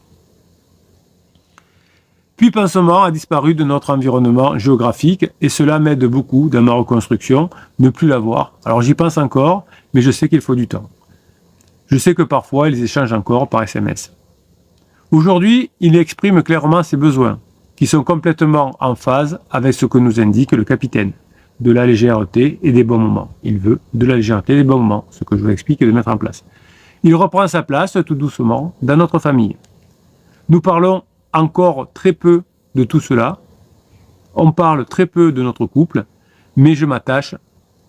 Puis Pansement a disparu de notre environnement géographique et cela m'aide beaucoup dans ma reconstruction, ne plus l'avoir. Alors j'y pense encore, mais je sais qu'il faut du temps. Je sais que parfois ils échangent encore par SMS. Aujourd'hui, il exprime clairement ses besoins, qui sont complètement en phase avec ce que nous indique le capitaine, de la légèreté et des bons moments. Il veut de la légèreté et des bons moments, ce que je vous explique et de mettre en place. Il reprend sa place tout doucement dans notre famille. Nous parlons encore très peu de tout cela. On parle très peu de notre couple, mais je m'attache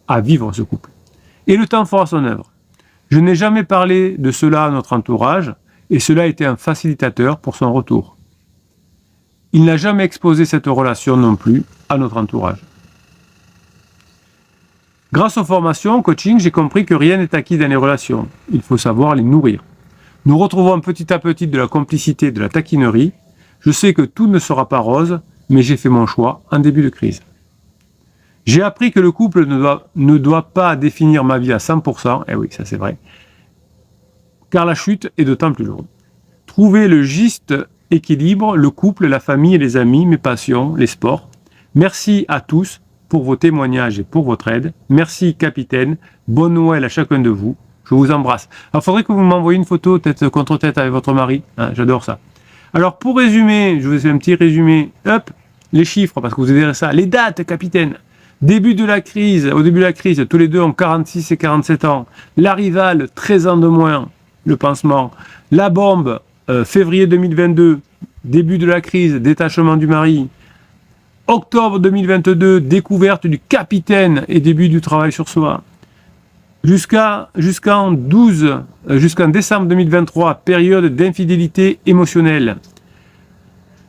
à vivre ce couple. Et le temps fera son œuvre. Je n'ai jamais parlé de cela à notre entourage, et cela a été un facilitateur pour son retour. Il n'a jamais exposé cette relation non plus à notre entourage. Grâce aux formations, coaching, j'ai compris que rien n'est acquis dans les relations. Il faut savoir les nourrir. Nous retrouvons petit à petit de la complicité, de la taquinerie. Je sais que tout ne sera pas rose, mais j'ai fait mon choix en début de crise. J'ai appris que le couple ne doit pas définir ma vie à 100%, et oui, ça c'est vrai, car la chute est d'autant plus lourde. Trouver le juste équilibre, le couple, la famille et les amis, mes passions, les sports. Merci à tous pour vos témoignages et pour votre aide. Merci capitaine, bonne Noël à chacun de vous. Je vous embrasse. Alors, il faudrait que vous m'envoyiez une photo tête contre tête avec votre mari. J'adore ça. Alors, pour résumer, je vous fais un petit résumé. Hop, les chiffres, parce que vous verrez ça. Les dates, capitaine. Au début de la crise, tous les deux ont 46 et 47 ans. La rivale, 13 ans de moins, le pansement. La bombe, février 2022, début de la crise, détachement du mari. Octobre 2022, découverte du capitaine et début du travail sur soi. Jusqu'en décembre 2023, période d'infidélité émotionnelle.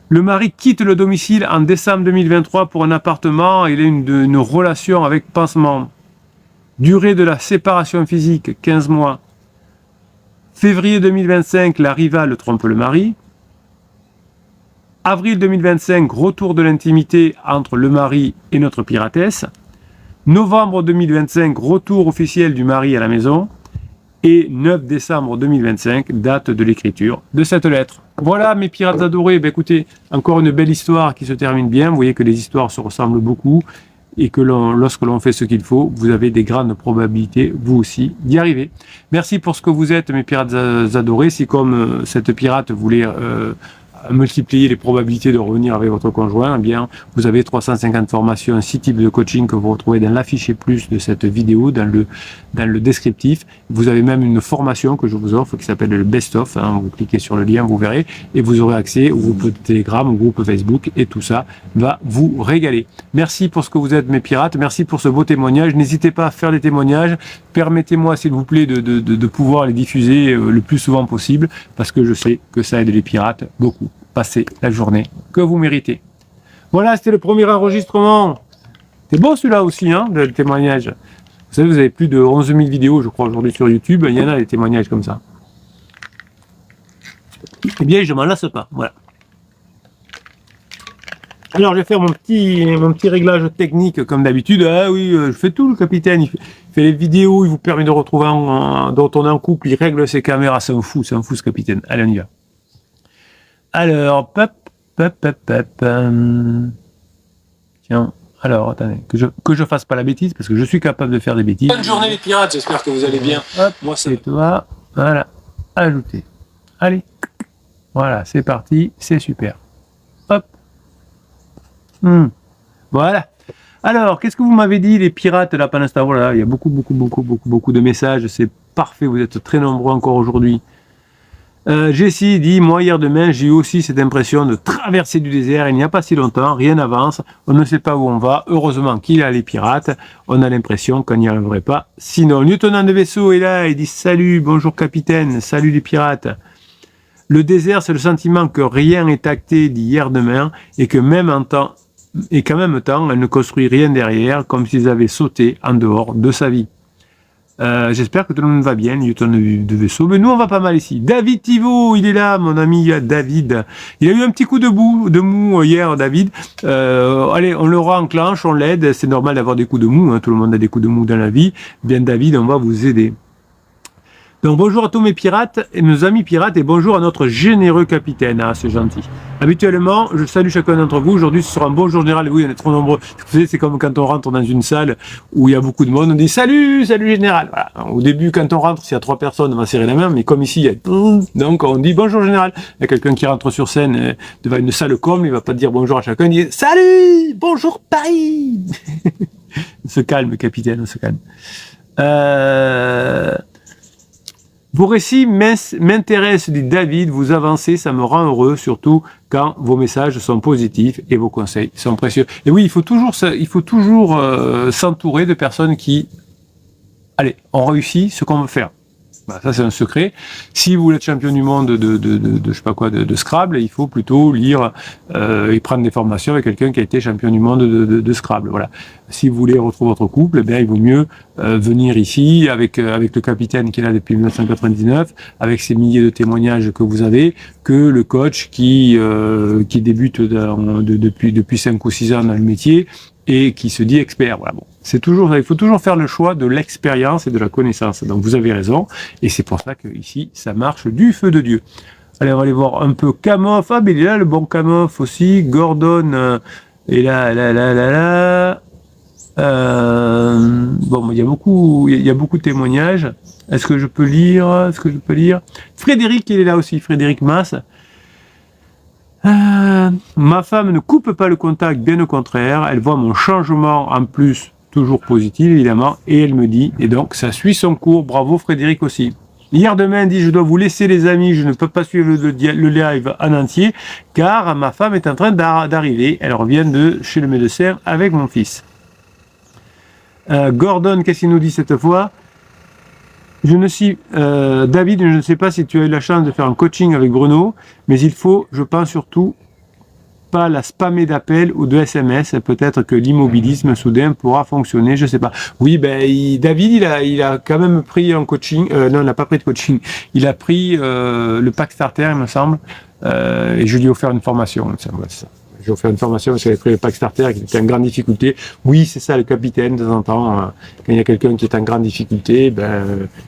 Le mari quitte le domicile en décembre 2023 pour un appartement. Il a une relation avec pansement. Durée de la séparation physique, 15 mois. Février 2025, la rivale trompe le mari. Avril 2025, retour de l'intimité entre le mari et notre piratesse. Novembre 2025, retour officiel du mari à la maison. Et 9 décembre 2025, date de l'écriture de cette lettre. Voilà mes pirates adorés. Ben écoutez, encore une belle histoire qui se termine bien. Vous voyez que les histoires se ressemblent beaucoup et que lorsque l'on fait ce qu'il faut, vous avez des grandes probabilités, vous aussi, d'y arriver. Merci pour ce que vous êtes, mes pirates adorés. Si comme cette pirate voulait multiplier les probabilités de revenir avec votre conjoint, eh bien, vous avez 350 formations, 6 types de coaching que vous retrouvez dans l'affiché plus de cette vidéo, dans le descriptif. Vous avez même une formation que je vous offre qui s'appelle le best-of. Vous cliquez sur le lien, vous verrez, et vous aurez accès au groupe Telegram, au groupe Facebook, et tout ça va vous régaler. Merci pour ce que vous êtes, mes pirates. Merci pour ce beau témoignage. N'hésitez pas à faire des témoignages. Permettez-moi, s'il vous plaît, de pouvoir les diffuser le plus souvent possible, parce que je sais que ça aide les pirates beaucoup. Passez la journée que vous méritez. Voilà, c'était le premier enregistrement. C'est beau celui-là aussi, le témoignage. Vous savez, vous avez plus de 11 000 vidéos, je crois, aujourd'hui sur YouTube. Il y en a des témoignages comme ça. Eh bien, je m'en lasse pas. Voilà. Alors, je vais faire mon petit réglage technique comme d'habitude. Ah oui, je fais tout, le capitaine. Il fait les vidéos, il vous permet de retrouver dont on est en couple, il règle ses caméras. C'est un fou ce capitaine. Allez, on y va. Alors, tiens, alors, attendez, que je fasse pas la bêtise, parce que je suis capable de faire des bêtises. Bonne journée les pirates, j'espère que vous allez bien. Hop, moi c'est toi, voilà, ajouter. Allez, voilà, c'est parti, c'est super. Hop. Voilà. Alors, qu'est-ce que vous m'avez dit, les pirates, là, pendant ce temps? Voilà, il y a beaucoup de messages, c'est parfait, vous êtes très nombreux encore aujourd'hui. Jessie dit, moi hier demain, j'ai eu aussi cette impression de traverser du désert, il n'y a pas si longtemps, rien n'avance, on ne sait pas où on va, heureusement qu'il y a les pirates, on a l'impression qu'on n'y arriverait pas. Sinon, lieutenant de vaisseau est là, il dit, salut, bonjour capitaine, salut les pirates. Le désert, c'est le sentiment que rien n'est acté d'hier demain et que même en temps, et qu'en même temps, elle ne construit rien derrière, comme s'ils avaient sauté en dehors de sa vie. J'espère que tout le monde va bien, Newton de vaisseau. Mais nous, on va pas mal ici. David Thibault, il est là, mon ami David. Il a eu un petit coup de mou hier, David. Allez, on le renclenche, on l'aide. C'est normal d'avoir des coups de mou. Hein. Tout le monde a des coups de mou dans la vie. Bien, David, on va vous aider. Donc bonjour à tous mes pirates et nos amis pirates et bonjour à notre généreux capitaine. Ah, c'est gentil. Habituellement, je salue chacun d'entre vous. Aujourd'hui, ce sera un bonjour général. Oui, on est trop nombreux. Vous savez, c'est comme quand on rentre dans une salle où il y a beaucoup de monde. On dit salut, salut général. Voilà. Au début, quand on rentre, s'il y a 3 personnes, on va serrer la main. Mais comme ici, il y a... donc on dit bonjour général. Il y a quelqu'un qui rentre sur scène devant une salle comme, il va pas dire bonjour à chacun. Il dit salut, bonjour Paris. On se calme, capitaine, on se calme. Vos récits m'intéressent, dit David, vous avancez, ça me rend heureux, surtout quand vos messages sont positifs et vos conseils sont précieux. Et oui, il faut toujours s'entourer de personnes qui, allez, ont réussi ce qu'on veut faire. Bah, ça, c'est un secret. Si vous voulez être champion du monde de je sais pas quoi, de Scrabble, il faut plutôt lire et prendre des formations avec quelqu'un qui a été champion du monde de Scrabble. Voilà. Si vous voulez retrouver votre couple, eh bien, il vaut mieux venir ici avec le capitaine qui est là depuis 1999, avec ces milliers de témoignages que vous avez, que le coach qui débute depuis 5 ou 6 ans dans le métier et qui se dit expert. Voilà. Bon, il faut toujours faire le choix de l'expérience et de la connaissance. Donc vous avez raison, et c'est pour ça que ici ça marche du feu de Dieu. Allez, on va aller voir un peu Kamoff. Ah, mais il est là le bon Kamoff aussi. Gordon est là. Bon, il y a beaucoup de témoignages. Est-ce que je peux lire? Frédéric, il est là aussi. Frédéric Mass. Ma femme ne coupe pas le contact, bien au contraire, elle voit mon changement en plus, toujours positif évidemment, et elle me dit, et donc ça suit son cours, bravo Frédéric aussi. Hier demain, dit, je dois vous laisser les amis, je ne peux pas suivre le live en entier, car ma femme est en train d'arriver, elle revient de chez le médecin avec mon fils. Gordon, qu'est-ce qu'il nous dit cette fois? David, je ne sais pas si tu as eu la chance de faire un coaching avec Bruno, mais il faut, je pense surtout, pas la spammer d'appels ou de SMS. Peut-être que l'immobilisme soudain pourra fonctionner, je sais pas. Oui, David, il a quand même pris un coaching. Non, il n'a pas pris de coaching. Il a pris le pack starter, il me semble, et je lui ai offert une formation. Ça. J'ai offert une formation parce qu'il avait pris le pack starter qui était en grande difficulté. Oui, c'est ça le capitaine, de temps en temps, quand il y a quelqu'un qui est en grande difficulté,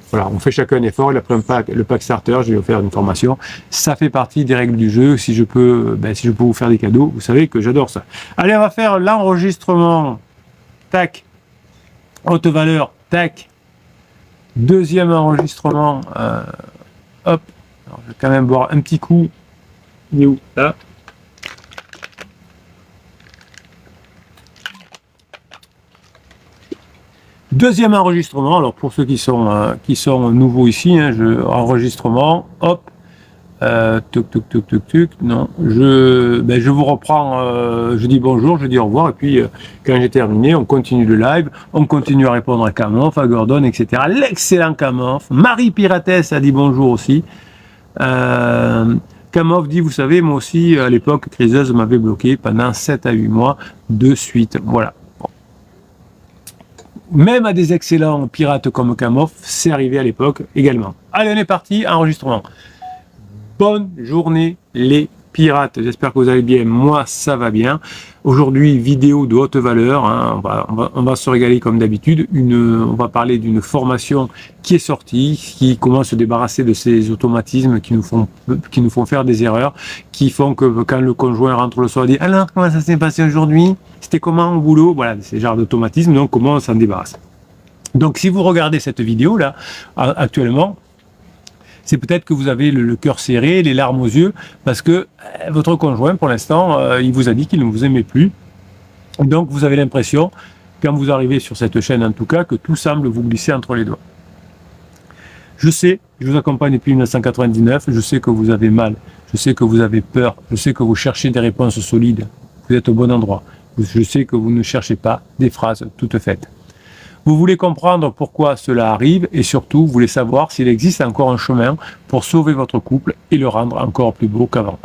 voilà, on fait chacun un effort. Il a pris le pack starter, je lui ai offert une formation. Ça fait partie des règles du jeu. Si je peux vous faire des cadeaux, vous savez que j'adore ça. Allez, on va faire l'enregistrement. Tac. Haute valeur. Tac. Deuxième enregistrement. Hop. Alors, je vais quand même boire un petit coup. Il est où? Là. Deuxième enregistrement, alors pour ceux qui sont nouveaux ici, hein, enregistrement, hop, non, je vous reprends, je dis bonjour, je dis au revoir, et puis quand j'ai terminé, on continue le live, on continue à répondre à Kamoff, à Gordon, etc. L'excellent Kamoff, Marie Piratès a dit bonjour aussi. Kamoff dit, vous savez, moi aussi, à l'époque, Criseuse m'avait bloqué pendant 7 à 8 mois de suite, voilà. Même à des excellents pirates comme Kamoff, c'est arrivé à l'époque également. Allez, on est parti, enregistrement. Bonne journée les pirates, j'espère que vous allez bien, moi ça va bien. Aujourd'hui, vidéo de haute valeur, hein. on va se régaler comme d'habitude. On va parler d'une formation qui est sortie, qui commence à se débarrasser de ces automatismes qui nous font faire des erreurs, qui font que quand le conjoint rentre le soir, il dit « Alors, comment ça s'est passé aujourd'hui? C'était comment au boulot ?» Voilà, ces genres d'automatismes, donc comment on s'en débarrasse. Donc si vous regardez cette vidéo là, actuellement, c'est peut-être que vous avez le cœur serré, les larmes aux yeux, parce que votre conjoint, pour l'instant, il vous a dit qu'il ne vous aimait plus. Donc vous avez l'impression, quand vous arrivez sur cette chaîne en tout cas, que tout semble vous glisser entre les doigts. Je sais, je vous accompagne depuis 1999, je sais que vous avez mal, je sais que vous avez peur, je sais que vous cherchez des réponses solides, vous êtes au bon endroit. Je sais que vous ne cherchez pas des phrases toutes faites. Vous voulez comprendre pourquoi cela arrive et surtout, vous voulez savoir s'il existe encore un chemin pour sauver votre couple et le rendre encore plus beau qu'avant.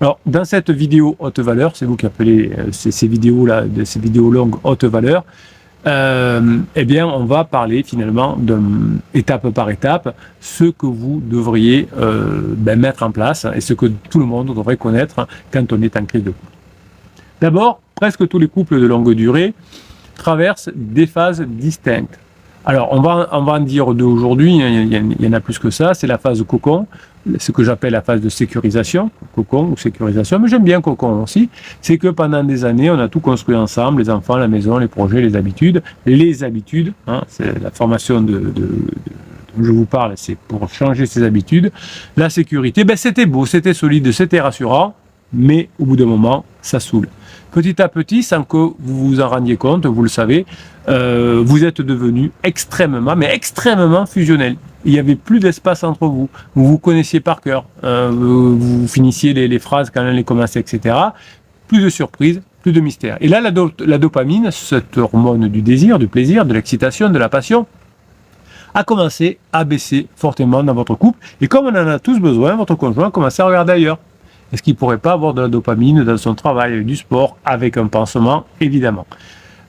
Alors, dans cette vidéo haute valeur, c'est vous qui appelez ces vidéos-là, ces vidéos longues haute valeur, eh bien, on va parler finalement étape par étape, ce que vous devriez mettre en place et ce que tout le monde devrait connaître quand on est en crise de couple. D'abord, presque tous les couples de longue durée traversent des phases distinctes. Alors, on va en dire deux aujourd'hui, il y en a plus que ça, c'est la phase cocon, ce que j'appelle la phase de sécurisation, cocon ou sécurisation, mais j'aime bien cocon aussi, c'est que pendant des années, on a tout construit ensemble, les enfants, la maison, les projets, les habitudes, hein, c'est la formation dont je vous parle, c'est pour changer ses habitudes. La sécurité, c'était beau, c'était solide, c'était rassurant, mais au bout d'un moment, ça saoule. Petit à petit, sans que vous vous en rendiez compte, vous le savez, vous êtes devenus extrêmement fusionnels. Il n'y avait plus d'espace entre vous. Vous vous connaissiez par cœur. Vous finissiez les phrases quand elle les commençait, etc. Plus de surprises, plus de mystère. Et là, la dopamine, cette hormone du désir, du plaisir, de l'excitation, de la passion, a commencé à baisser fortement dans votre couple. Et comme on en a tous besoin, votre conjoint a commencé à regarder ailleurs. Est-ce qu'il ne pourrait pas avoir de la dopamine dans son travail, avec du sport, avec un pansement, évidemment.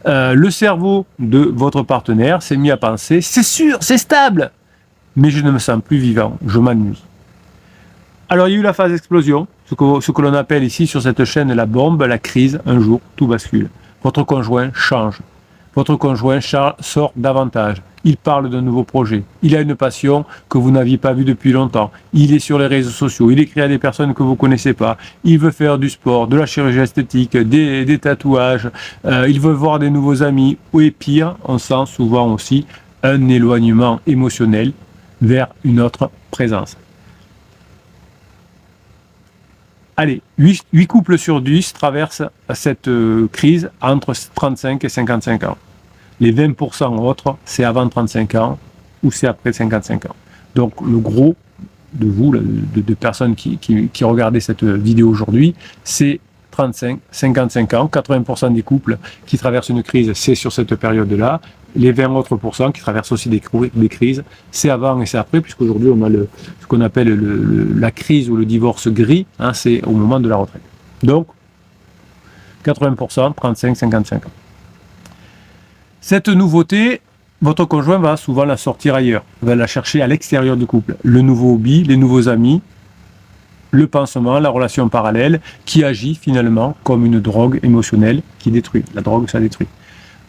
Le cerveau de votre partenaire s'est mis à penser, c'est sûr, c'est stable, mais je ne me sens plus vivant, je m'ennuie. Alors il y a eu la phase explosion, ce que l'on appelle ici sur cette chaîne la bombe, la crise, un jour, tout bascule. Votre conjoint change. Votre conjoint sort davantage. Il parle d'un nouveau projet. Il a une passion que vous n'aviez pas vue depuis longtemps. Il est sur les réseaux sociaux. Il écrit à des personnes que vous ne connaissez pas. Il veut faire du sport, de la chirurgie esthétique, des tatouages. Il veut voir des nouveaux amis. Et pire, on sent souvent aussi un éloignement émotionnel vers une autre présence. Allez, 8 couples sur 10 traversent cette crise entre 35 et 55 ans. Les 20% autres, c'est avant 35 ans ou c'est après 55 ans. Donc le gros de vous, de personnes qui regardez cette vidéo aujourd'hui, c'est 35, 55 ans. 80% des couples qui traversent une crise, c'est sur cette période-là. Les 20 autres pourcents qui traversent aussi des crises, c'est avant et c'est après, puisqu'aujourd'hui on a ce qu'on appelle la crise ou le divorce gris, hein, c'est au moment de la retraite. Donc 80%, 35, 55 ans. Cette nouveauté, votre conjoint va souvent la sortir ailleurs, va la chercher à l'extérieur du couple. Le nouveau hobby, les nouveaux amis, le pansement, la relation parallèle, qui agit finalement comme une drogue émotionnelle qui détruit. La drogue, ça détruit.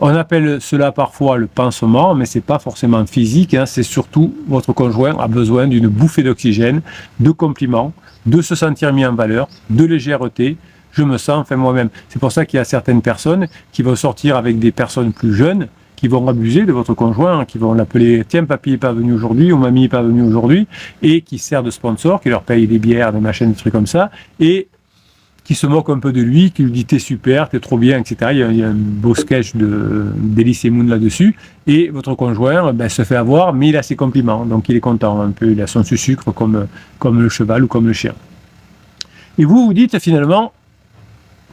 On appelle cela parfois le pansement, mais ce n'est pas forcément physique, hein, c'est surtout votre conjoint a besoin d'une bouffée d'oxygène, de compliments, de se sentir mis en valeur, de légèreté. Je me sens enfin moi-même. C'est pour ça qu'il y a certaines personnes qui vont sortir avec des personnes plus jeunes, qui vont abuser de votre conjoint, qui vont l'appeler « tiens, papy n'est pas venu aujourd'hui » ou « mamie n'est pas venue aujourd'hui » et qui sert de sponsor, qui leur paye des bières, des machines, des trucs comme ça, et qui se moque un peu de lui, qui lui dit « t'es super, t'es trop bien », etc. Il y a un beau sketch d'Elysée Moon là-dessus, et votre conjoint se fait avoir, mais il a ses compliments, donc il est content un peu, il a son sucre comme le cheval ou comme le chien. Et vous dites finalement,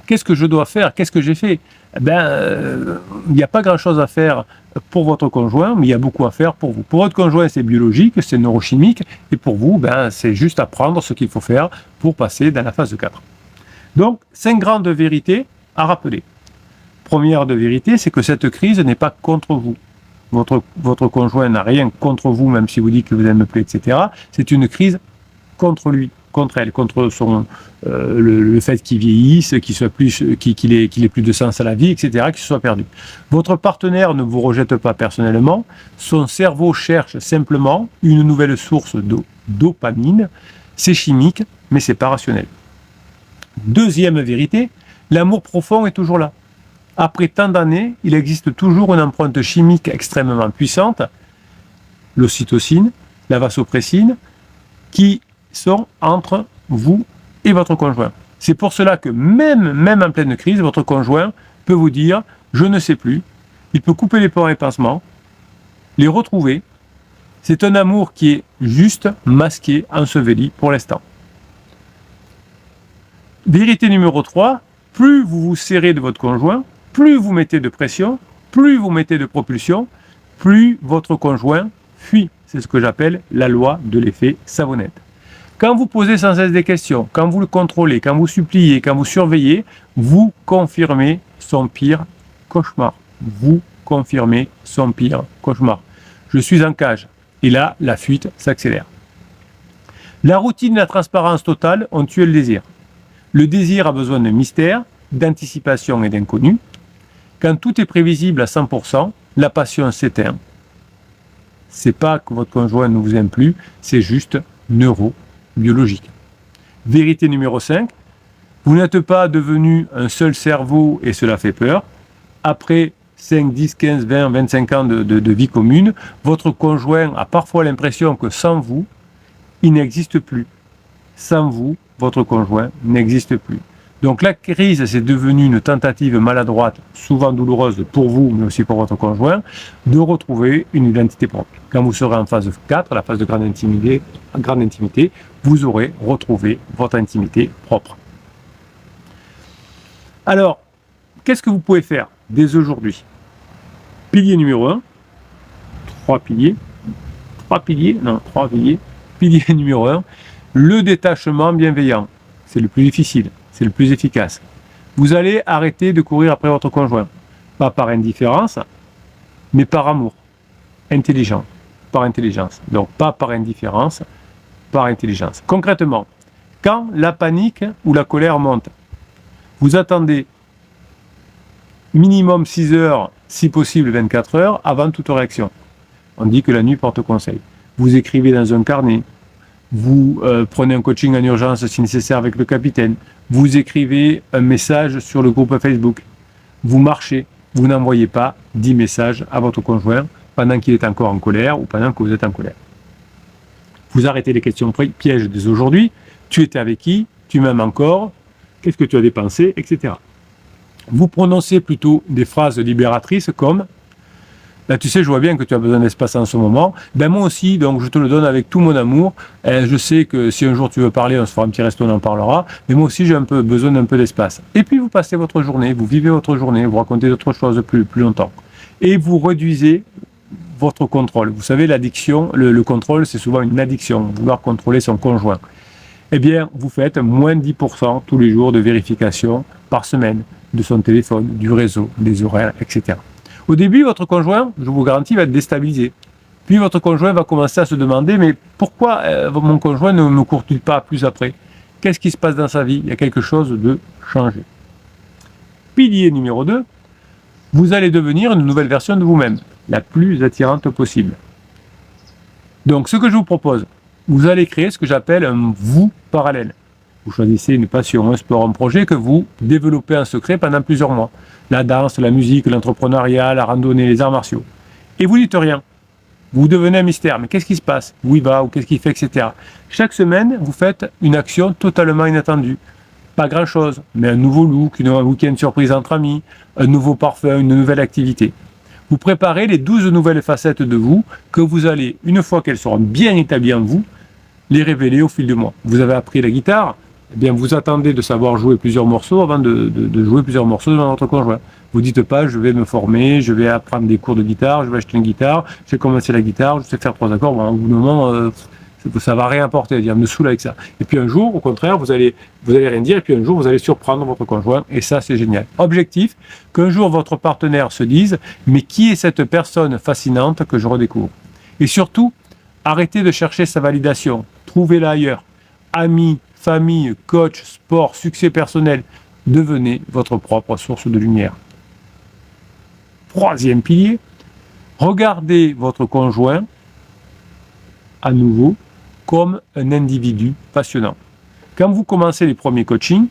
qu'est-ce que je dois faire? Qu'est-ce que j'ai fait? Il n'y a pas grand-chose à faire pour votre conjoint, mais il y a beaucoup à faire pour vous. Pour votre conjoint, c'est biologique, c'est neurochimique, et pour vous, c'est juste apprendre ce qu'il faut faire pour passer dans la phase 4. Donc, 5 grandes vérités à rappeler. Première de vérité, c'est que cette crise n'est pas contre vous. Votre conjoint n'a rien contre vous, même si vous dites que vous n'aimez plus, etc. C'est une crise contre lui, contre elle, contre le fait qu'il vieillisse, qu'il ait plus de sens à la vie, etc., qu'il soit perdu. Votre partenaire ne vous rejette pas personnellement, son cerveau cherche simplement une nouvelle source de dopamine, c'est chimique, mais c'est pas rationnel. Deuxième vérité, l'amour profond est toujours là. Après tant d'années, il existe toujours une empreinte chimique extrêmement puissante, l'ocytocine, la vasopressine, qui sont entre vous et votre conjoint. C'est pour cela que même en pleine crise, votre conjoint peut vous dire « je ne sais plus ». Il peut couper les ports et pansements, les retrouver, C'est un amour qui est juste masqué, enseveli pour l'instant. Vérité numéro 3, plus vous vous serrez de votre conjoint, plus vous mettez de pression, plus vous mettez de propulsion, plus votre conjoint fuit. C'est ce que j'appelle la loi de l'effet savonnette. Quand vous posez sans cesse des questions, quand vous le contrôlez, quand vous suppliez, quand vous surveillez, vous confirmez son pire cauchemar. Vous confirmez son pire cauchemar. Je suis en cage. Et là, la fuite s'accélère. La routine et la transparence totale ont tué le désir. Le désir a besoin de mystère, d'anticipation et d'inconnu. Quand tout est prévisible à 100%, la passion s'éteint. C'est pas que votre conjoint ne vous aime plus, c'est juste neurobiologique. Vérité numéro 5, vous n'êtes pas devenu un seul cerveau et cela fait peur. Après 5, 10, 15, 20, 25 ans de vie commune, votre conjoint a parfois l'impression que sans vous, il n'existe plus. Sans vous, votre conjoint n'existe plus. Donc la crise, c'est devenu une tentative maladroite, souvent douloureuse pour vous, mais aussi pour votre conjoint, de retrouver une identité propre. Quand vous serez en phase 4, la phase de grande intimité, vous aurez retrouvé votre intimité propre. Alors, qu'est-ce que vous pouvez faire dès aujourd'hui? Pilier numéro 1, 3 piliers. Pilier numéro 1, le détachement bienveillant. C'est le plus difficile, c'est le plus efficace. Vous allez arrêter de courir après votre conjoint. Pas par indifférence, mais par amour. Intelligent, par intelligence. Donc pas par indifférence, par intelligence. Concrètement, quand la panique ou la colère monte, vous attendez minimum 6 heures, si possible 24 heures, avant toute réaction. On dit que la nuit porte conseil. Vous écrivez dans un carnet, vous prenez un coaching en urgence si nécessaire avec le capitaine, vous écrivez un message sur le groupe Facebook, vous marchez, vous n'envoyez pas 10 messages à votre conjoint pendant qu'il est encore en colère ou pendant que vous êtes en colère. Vous arrêtez les questions pièges dès aujourd'hui. Tu étais avec qui? Tu m'aimes encore? Qu'est-ce que tu as dépensé? Etc. Vous prononcez plutôt des phrases libératrices comme « Là, tu sais, je vois bien que tu as besoin d'espace en ce moment. Ben moi aussi, donc je te le donne avec tout mon amour. Je sais que si un jour tu veux parler, on se fera un petit resto, on en parlera. Mais moi aussi, j'ai besoin d'un peu d'espace. » Et puis, vous passez votre journée, vous vivez votre journée, vous racontez d'autres choses plus longtemps. Et vous réduisez votre contrôle. Vous savez, l'addiction, le contrôle, c'est souvent une addiction, vouloir contrôler son conjoint. Eh bien, vous faites moins de 10% tous les jours de vérification par semaine de son téléphone, du réseau, des horaires, etc. Au début, votre conjoint, je vous garantis, va être déstabilisé. Puis votre conjoint va commencer à se demander, mais pourquoi mon conjoint ne me court-il pas plus après? Qu'est-ce qui se passe dans sa vie? Il y a quelque chose de changé. Pilier numéro 2, vous allez devenir une nouvelle version de vous-même, la plus attirante possible. Donc, ce que je vous propose, vous allez créer ce que j'appelle un vous parallèle. Vous choisissez une passion, un sport, un projet que vous développez en secret pendant plusieurs mois. La danse, la musique, l'entrepreneuriat, la randonnée, les arts martiaux. Et vous dites rien. Vous devenez un mystère. Mais qu'est-ce qui se passe? Où il va? Ou qu'est-ce qu'il fait? Etc. Chaque semaine, vous faites une action totalement inattendue. Pas grand-chose, mais un nouveau look, un week-end surprise entre amis, un nouveau parfum, une nouvelle activité. Vous préparez les 12 nouvelles facettes de vous que vous allez, une fois qu'elles seront bien établies en vous, les révéler au fil du mois. Vous avez appris la guitare, eh bien vous attendez de savoir jouer plusieurs morceaux avant de jouer plusieurs morceaux devant votre conjoint. Vous dites pas, je vais me former, je vais apprendre des cours de guitare, je vais acheter une guitare, j'ai commencé la guitare, je sais faire 3 accords, bon, au bout d'un moment, ça va rien apporter, dire me saoule avec ça. Et puis un jour, au contraire, vous allez rien dire, et puis un jour, vous allez surprendre votre conjoint, et ça, c'est génial. Objectif, qu'un jour, votre partenaire se dise, mais qui est cette personne fascinante que je redécouvre? Et surtout, arrêtez de chercher sa validation, trouvez-la ailleurs. Amis, famille, coach, sport, succès personnel, devenez votre propre source de lumière. 3e pilier, regardez votre conjoint, à nouveau, comme un individu passionnant. Quand vous commencez les premiers coachings,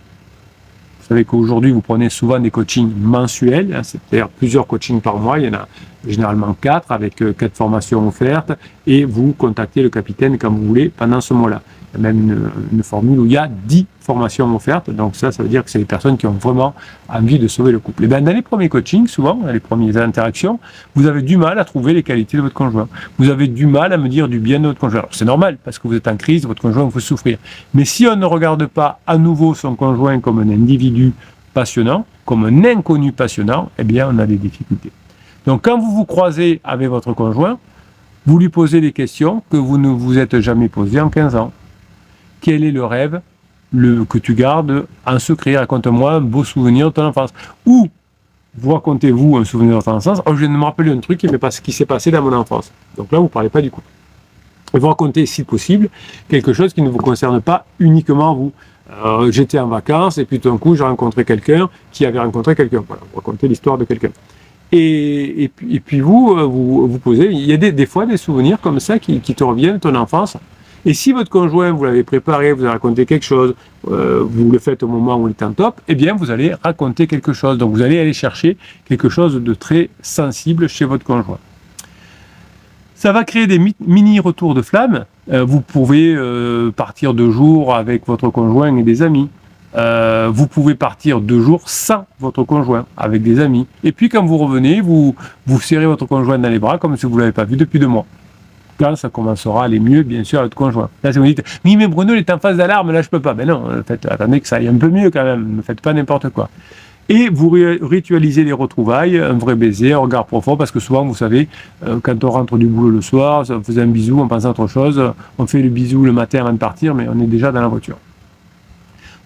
vous savez qu'aujourd'hui vous prenez souvent des coachings mensuels, c'est-à-dire plusieurs coachings par mois, il y en a généralement 4 avec 4 formations offertes, et vous contactez le capitaine quand vous voulez pendant ce mois-là. Il y a même une formule où il y a 10 formations offertes. Donc ça veut dire que c'est les personnes qui ont vraiment envie de sauver le couple. Et bien, dans les premiers coachings, souvent, dans les premières interactions, vous avez du mal à trouver les qualités de votre conjoint. Vous avez du mal à me dire du bien de votre conjoint. Alors, c'est normal, parce que vous êtes en crise, votre conjoint vous fait souffrir. Mais si on ne regarde pas à nouveau son conjoint comme un individu passionnant, comme un inconnu passionnant, eh bien, on a des difficultés. Donc, quand vous vous croisez avec votre conjoint, vous lui posez des questions que vous ne vous êtes jamais posées en 15 ans. Quel est le rêve que tu gardes en secret? Raconte-moi un beau souvenir de ton enfance. Ou vous racontez-vous un souvenir de ton enfance. Oh, je viens de me rappeler un truc qui s'est passé dans mon enfance. Donc là, vous ne parlez pas du couple. Et vous racontez, si possible, quelque chose qui ne vous concerne pas uniquement vous. J'étais en vacances et puis tout d'un coup, j'ai rencontré quelqu'un qui avait rencontré quelqu'un. Voilà, vous racontez l'histoire de quelqu'un. Et puis vous posez, il y a des fois des souvenirs comme ça qui te reviennent de ton enfance. Et si votre conjoint, vous l'avez préparé, vous avez raconté quelque chose, vous le faites au moment où il est en top, eh bien vous allez raconter quelque chose. Donc vous allez aller chercher quelque chose de très sensible chez votre conjoint. Ça va créer des mini retours de flamme. Vous pouvez partir 2 jours avec votre conjoint et des amis. Vous pouvez partir 2 jours sans votre conjoint, avec des amis. Et puis quand vous revenez, vous serrez votre conjoint dans les bras comme si vous ne l'avez pas vu depuis 2 mois. Quand ça commencera à aller mieux, bien sûr, à votre conjoint. Là, si vous dites, oui, mais Bruno, il est en phase d'alarme, là, je peux pas. Ben non, attendez que ça aille un peu mieux quand même. Ne faites pas n'importe quoi. Et vous ritualisez les retrouvailles, un vrai baiser, un regard profond, parce que souvent, vous savez, quand on rentre du boulot le soir, on faisait un bisou, on pense à autre chose, on fait le bisou le matin avant de partir, mais on est déjà dans la voiture.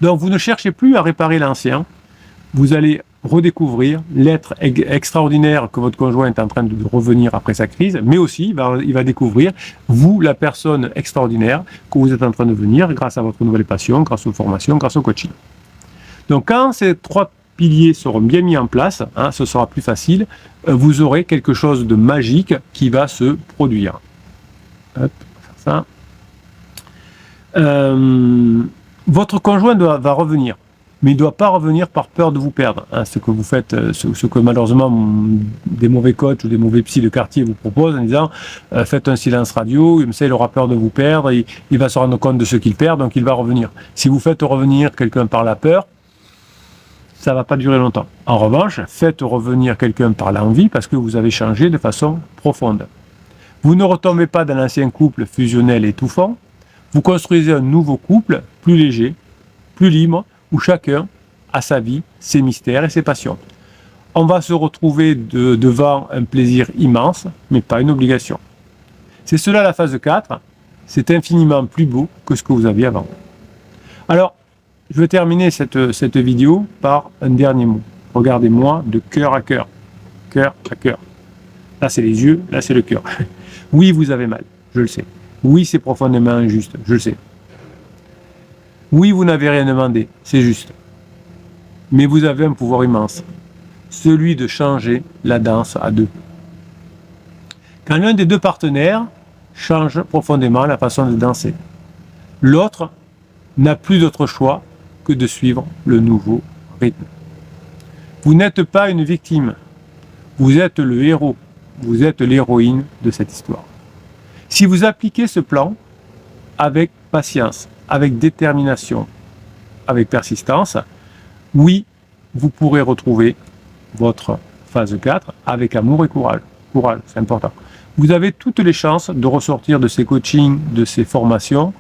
Donc, vous ne cherchez plus à réparer l'ancien, vous allez redécouvrir l'être extraordinaire que votre conjoint est en train de revenir après sa crise, mais aussi il va découvrir, vous, la personne extraordinaire que vous êtes en train de devenir grâce à votre nouvelle passion, grâce aux formations, grâce au coaching. Donc, quand ces 3 piliers seront bien mis en place, ce sera plus facile, vous aurez quelque chose de magique qui va se produire. Hop, on va faire ça. Votre conjoint va revenir, mais il ne doit pas revenir par peur de vous perdre. Ce que vous faites, ce que malheureusement des mauvais coachs ou des mauvais psys de quartier vous proposent en disant faites un silence radio, comme ça il aura peur de vous perdre, il va se rendre compte de ce qu'il perd, donc il va revenir. Si vous faites revenir quelqu'un par la peur, ça ne va pas durer longtemps. En revanche, faites revenir quelqu'un par l'envie parce que vous avez changé de façon profonde. Vous ne retombez pas dans l'ancien couple fusionnel étouffant, vous construisez un nouveau couple plus léger, plus libre, où chacun a sa vie, ses mystères et ses passions. On va se retrouver devant un plaisir immense, mais pas une obligation. C'est cela la phase 4, c'est infiniment plus beau que ce que vous aviez avant. Alors, je vais terminer cette vidéo par un dernier mot. Regardez-moi de cœur à cœur. Cœur à cœur. Là, c'est les yeux, là, c'est le cœur. Oui, vous avez mal, je le sais. Oui, c'est profondément injuste, je le sais. Oui, vous n'avez rien demandé, c'est juste. Mais vous avez un pouvoir immense, celui de changer la danse à 2. Quand l'un des 2 partenaires change profondément la façon de danser, l'autre n'a plus d'autre choix que de suivre le nouveau rythme. Vous n'êtes pas une victime, vous êtes le héros, vous êtes l'héroïne de cette histoire. Si vous appliquez ce plan avec patience, avec détermination, avec persistance, oui, vous pourrez retrouver votre phase 4 avec amour et courage. Courage, c'est important. Vous avez toutes les chances de ressortir de ces coachings, de ces formations,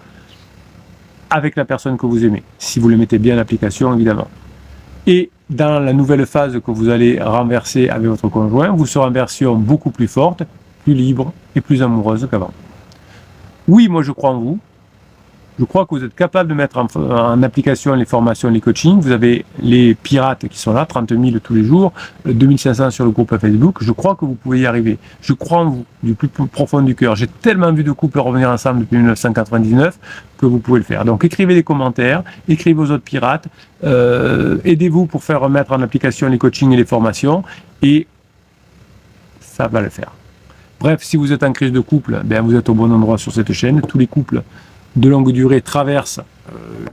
avec la personne que vous aimez, si vous le mettez bien en application, évidemment. Et dans la nouvelle phase que vous allez renverser avec votre conjoint, vous serez en version beaucoup plus forte, plus libre et plus amoureuse qu'avant. Oui, moi je crois en vous. Je crois que vous êtes capable de mettre en application les formations, les coachings. Vous avez les pirates qui sont là, 30 000 tous les jours, 2500 sur le groupe Facebook. Je crois que vous pouvez y arriver. Je crois en vous, du plus profond du cœur. J'ai tellement vu de couples revenir ensemble depuis 1999 que vous pouvez le faire. Donc écrivez des commentaires, écrivez aux autres pirates, aidez-vous pour faire remettre en application les coachings et les formations, et ça va le faire. Bref, si vous êtes en crise de couple, ben vous êtes au bon endroit sur cette chaîne. Tous les couples de longue durée traversent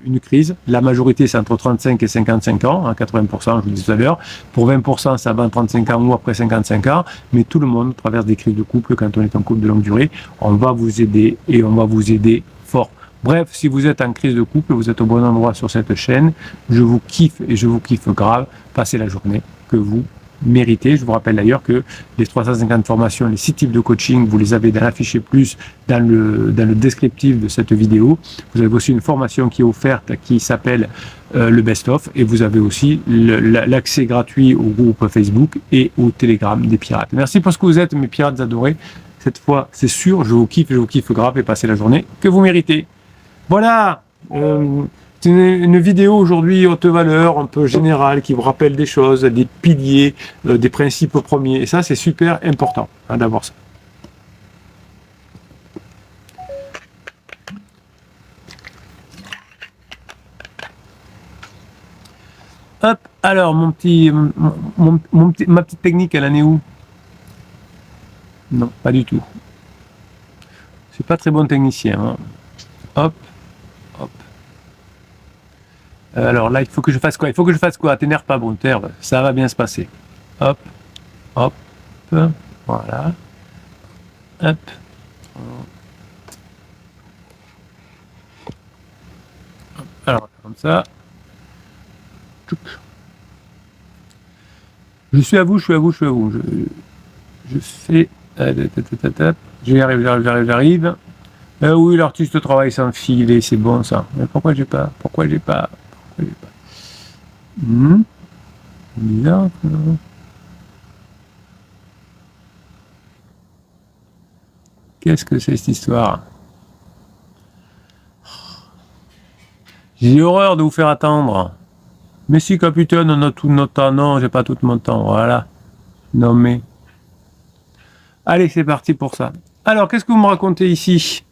une crise. La majorité, c'est entre 35 et 55 ans, à 80%, je vous le disais tout à l'heure. Pour 20%, c'est avant 35 ans ou après 55 ans. Mais tout le monde traverse des crises de couple quand on est en couple de longue durée. On va vous aider, et on va vous aider fort. Bref, si vous êtes en crise de couple, vous êtes au bon endroit sur cette chaîne. Je vous kiffe et je vous kiffe grave. Passez la journée que vous méritez. Je vous rappelle d'ailleurs que les 350 formations, les 6 types de coaching, vous les avez dans l'affiché plus, dans le descriptif de cette vidéo. Vous avez aussi une formation qui est offerte qui s'appelle le best-of, et vous avez aussi l'accès gratuit au groupe Facebook et au Telegram des pirates. Merci pour ce que vous êtes, mes pirates adorés. Cette fois, c'est sûr, je vous kiffe grave, et passez la journée que vous méritez. Voilà, c'est une vidéo aujourd'hui haute valeur, un peu générale, qui vous rappelle des choses, des piliers, des principes premiers. Et ça, c'est super important d'avoir ça. Hop, alors ma petite technique, elle en est où? Non, pas du tout. Je suis pas très bon technicien. Hein. Hop, hop. Alors là, il faut que je fasse quoi? Il faut que je fasse quoi? T'énerve pas, bon terre, ça va bien se passer. Hop, hop, voilà. Hop. Alors, comme ça. Je suis à vous. Je fais... J'arrive. Oui, l'artiste travaille sans filet, c'est bon ça. Mais pourquoi j'ai pas Bizarre. Qu'est-ce que c'est cette histoire? J'ai horreur de vous faire attendre. Mais si, capitaine, on a tout notre temps. Non, j'ai pas tout mon temps. Voilà. Non mais... Allez, c'est parti pour ça. Alors, qu'est-ce que vous me racontez ici?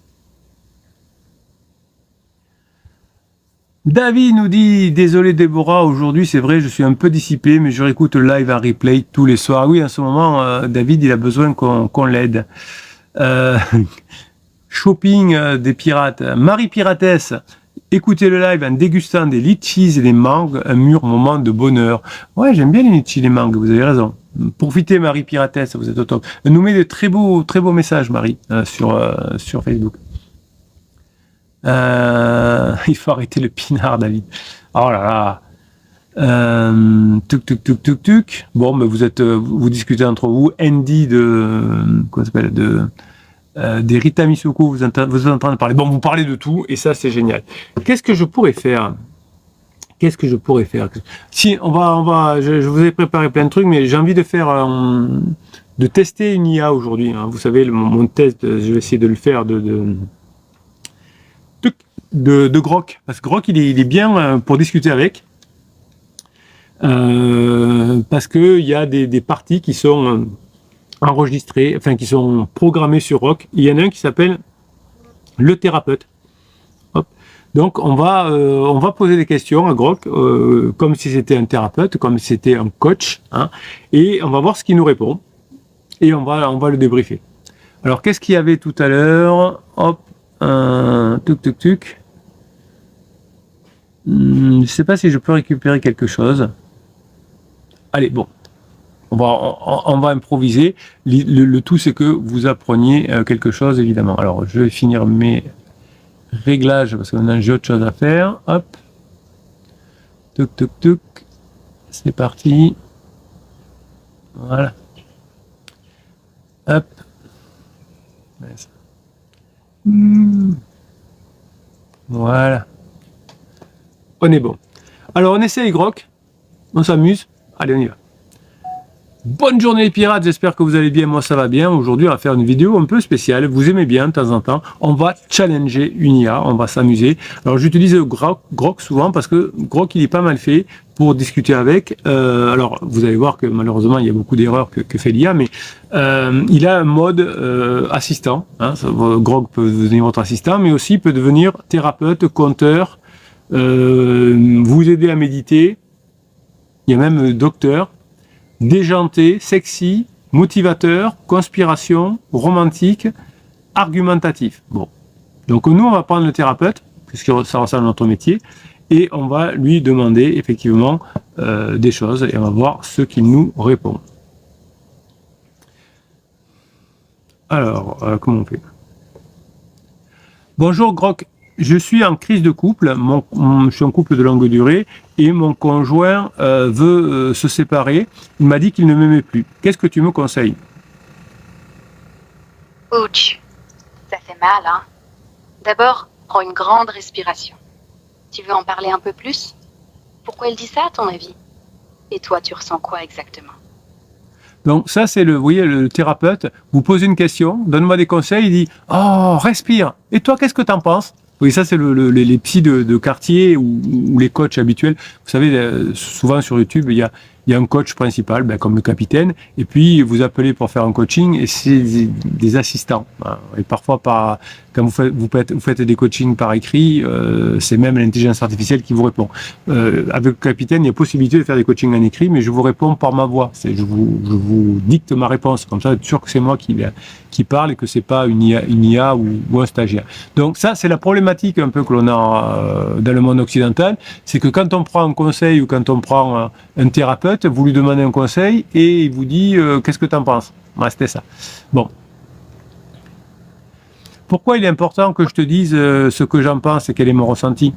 David nous dit, désolé Déborah, aujourd'hui c'est vrai, je suis un peu dissipé, mais je réécoute le live en replay tous les soirs. Oui, en ce moment, David, il a besoin qu'on l'aide. Shopping des pirates. Marie Piratesse, écoutez le live en dégustant des litchis et des mangues, un mûr moment de bonheur. Ouais, j'aime bien les litchis et les mangues, vous avez raison. Profitez, Marie Piratesse, vous êtes au top. Elle nous met de très beaux messages, Marie, sur Facebook. Il faut arrêter le pinard, David. Oh là là. Tuc. Bon, mais vous discutez entre vous. Andy des Rita Misuko, vous êtes en train de parler. Bon, vous parlez de tout, et ça, c'est génial. Qu'est-ce que je pourrais faire? Si, je vous ai préparé plein de trucs, mais j'ai envie de de tester une IA aujourd'hui. Hein. Vous savez, mon test, je vais essayer de le faire de Grok. Parce que Grok, il est bien pour discuter avec. Parce que il y a des parties qui sont enregistrées, enfin, qui sont programmées sur Grok. Il y en a un qui s'appelle le thérapeute. Hop. Donc on va poser des questions à Grok, comme si c'était un thérapeute, comme si c'était un coach, hein, et on va voir ce qu'il nous répond, et on va le débriefer. Alors qu'est-ce qu'il y avait tout à l'heure? Hop, tuc. Je ne sais pas si je peux récupérer quelque chose. Allez, bon, on va improviser. Le tout, c'est que vous appreniez quelque chose, évidemment. Alors je vais finir mes réglages parce qu'on a autre chose à faire. Hop. Tuc. C'est parti. Voilà. Hop. Voilà. On est bon. Alors on essaye Grok. On s'amuse. Allez, on y va. Bonne journée les pirates, j'espère que vous allez bien, moi ça va bien. Aujourd'hui on va faire une vidéo un peu spéciale, vous aimez bien de temps en temps, on va challenger une IA, on va s'amuser. Alors j'utilise Grok souvent parce que Grok il est pas mal fait pour discuter avec. Alors vous allez voir que malheureusement il y a beaucoup d'erreurs que fait l'IA, mais il a un mode assistant, hein. Grok peut devenir votre assistant, mais aussi peut devenir thérapeute, conteur, vous aider à méditer, il y a même docteur, déjanté, sexy, motivateur, conspiration, romantique, argumentatif. Bon. Donc nous, on va prendre le thérapeute, puisque ça ressemble à notre métier, et on va lui demander effectivement des choses, et on va voir ce qu'il nous répond. Alors, comment on fait? Bonjour Grok. Je suis en crise de couple, je suis en couple de longue durée et mon conjoint veut se séparer. Il m'a dit qu'il ne m'aimait plus. Qu'est-ce que tu me conseilles? Ouch, ça fait mal, hein. D'abord, prends une grande respiration. Tu veux en parler un peu plus? Pourquoi il dit ça, à ton avis? Et toi, tu ressens quoi exactement? Donc ça, c'est vous voyez, le thérapeute, vous posez une question, donne-moi des conseils, il dit « Oh, respire !» Et toi, qu'est-ce que tu en penses? Oui, ça, c'est les psys de quartier ou les coachs habituels. Vous savez, souvent sur YouTube, il y a un coach principal, comme le capitaine, et puis vous appelez pour faire un coaching, et c'est des assistants. Et parfois, quand vous faites des coachings par écrit, c'est même l'intelligence artificielle qui vous répond. Avec le capitaine, il y a possibilité de faire des coachings en écrit, mais je vous réponds par ma voix. Je vous dicte ma réponse. Comme ça, être sûr que c'est moi qui parle et que c'est pas une IA ou un stagiaire. Donc ça, c'est la problématique un peu que l'on a dans le monde occidental, c'est que quand on prend un conseil ou quand on prend un thérapeute, vous lui demandez un conseil et il vous dit qu'est-ce que tu en penses? C'était ça. Bon. Pourquoi il est important que je te dise ce que j'en pense et quel est mon ressenti?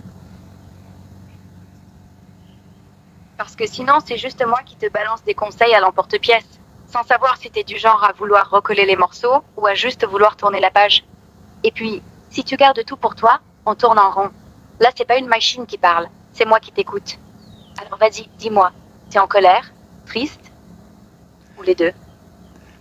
Parce que sinon, c'est juste moi qui te balance des conseils à l'emporte-pièce, sans savoir si t'es du genre à vouloir recoller les morceaux ou à juste vouloir tourner la page. Et puis, si tu gardes tout pour toi, on tourne en rond. Là, c'est pas une machine qui parle, c'est moi qui t'écoute. Alors vas-y, dis-moi, t'es en colère, triste, ou les deux?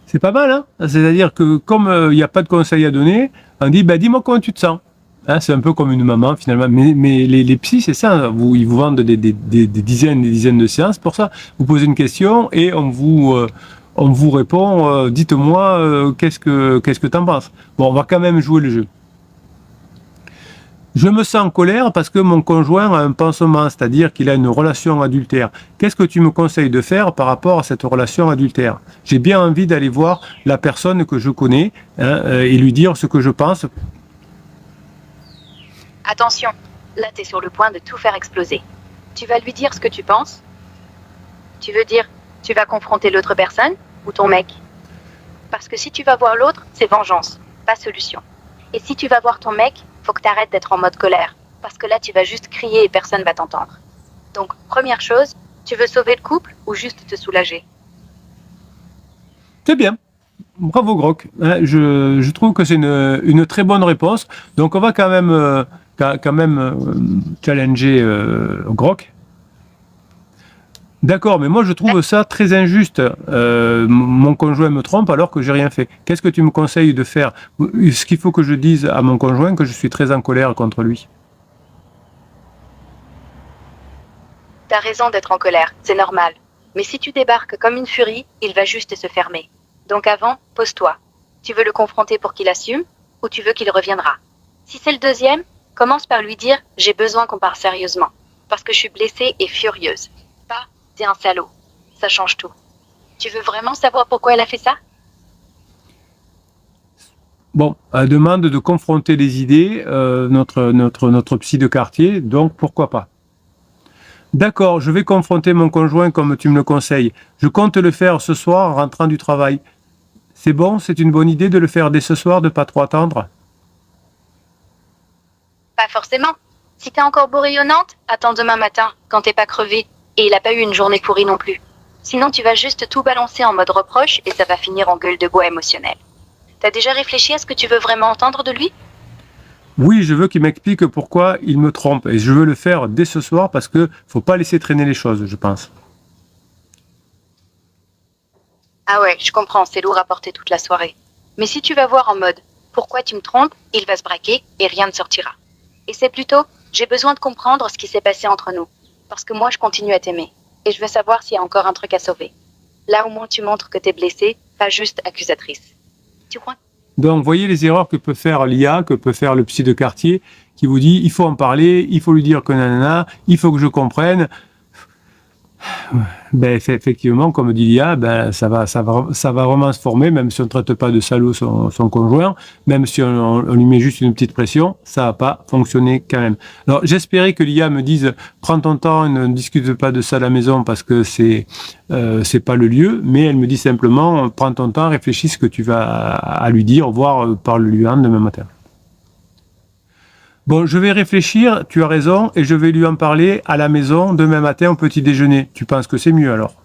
C'est pas mal, hein? C'est-à-dire que comme il n'y a pas de conseils à donner, on dit dis-moi comment tu te sens. Hein, c'est un peu comme une maman finalement. Mais les psys, c'est ça. Ils vous vendent des dizaines et des dizaines de séances pour ça. Vous posez une question et on vous répond. Dites-moi qu'est-ce que t'en penses. Bon, on va quand même jouer le jeu. Je me sens en colère parce que mon conjoint a un pansement, c'est-à-dire qu'il a une relation adultère. Qu'est-ce que tu me conseilles de faire par rapport à cette relation adultère? J'ai bien envie d'aller voir la personne que je connais et lui dire ce que je pense. Attention, là t'es sur le point de tout faire exploser. Tu vas lui dire ce que tu penses? Tu veux dire, tu vas confronter l'autre personne ou ton mec? Parce que si tu vas voir l'autre, c'est vengeance, pas solution. Et si tu vas voir ton mec, faut que t'arrêtes d'être en mode colère, parce que là tu vas juste crier et personne va t'entendre. Donc, première chose, tu veux sauver le couple ou juste te soulager? C'est bien. Bravo Grok. Je trouve que c'est une très bonne réponse. Donc on va quand même challenger Grok. D'accord, mais moi je trouve ça très injuste. Mon conjoint me trompe alors que j'ai rien fait. Qu'est-ce que tu me conseilles de faire? Est-ce qu'il faut que je dise à mon conjoint que je suis très en colère contre lui? T'as raison d'être en colère, c'est normal. Mais si tu débarques comme une furie, il va juste se fermer. Donc avant, pose-toi. Tu veux le confronter pour qu'il assume, ou tu veux qu'il reviendra? Si c'est le deuxième, commence par lui dire « J'ai besoin qu'on parle sérieusement, parce que je suis blessée et furieuse. » Pas « T'es un salaud. » Ça change tout. Tu veux vraiment savoir pourquoi elle a fait ça? Bon, elle demande de confronter les idées, notre psy de quartier, donc pourquoi pas. D'accord, je vais confronter mon conjoint comme tu me le conseilles. Je compte le faire ce soir en rentrant du travail. C'est bon, c'est une bonne idée de le faire dès ce soir, de pas trop attendre? Pas forcément. Si t'es encore bourrillonnante, attends demain matin, quand t'es pas crevée, et il a pas eu une journée pourrie non plus. Sinon tu vas juste tout balancer en mode reproche et ça va finir en gueule de bois émotionnelle. T'as déjà réfléchi à ce que tu veux vraiment entendre de lui? Oui, je veux qu'il m'explique pourquoi il me trompe. Et je veux le faire dès ce soir parce que faut pas laisser traîner les choses, je pense. Ah ouais, je comprends, c'est lourd à porter toute la soirée. Mais si tu vas voir en mode « Pourquoi tu me trompes ?», il va se braquer et rien ne sortira. Et c'est plutôt « J'ai besoin de comprendre ce qui s'est passé entre nous. Parce que moi, je continue à t'aimer. Et je veux savoir s'il y a encore un truc à sauver. » Là, au moins, tu montres que t'es blessée, pas juste accusatrice. Tu crois? Donc, voyez les erreurs que peut faire l'IA, que peut faire le psy de quartier, qui vous dit, il faut en parler, il faut lui dire que nanana, il faut que je comprenne. Ben, effectivement, comme dit l'IA, ça va vraiment se former, même si on ne traite pas de salaud son conjoint, même si on lui met juste une petite pression, ça va pas fonctionner quand même. Alors, j'espérais que l'IA me dise, prends ton temps, ne discute pas de ça à la maison parce que c'est pas le lieu, mais elle me dit simplement, prends ton temps, réfléchis ce que tu vas à lui dire, voire parle-lui demain matin. Bon, je vais réfléchir, tu as raison, et je vais lui en parler à la maison demain matin au petit déjeuner. Tu penses que c'est mieux alors?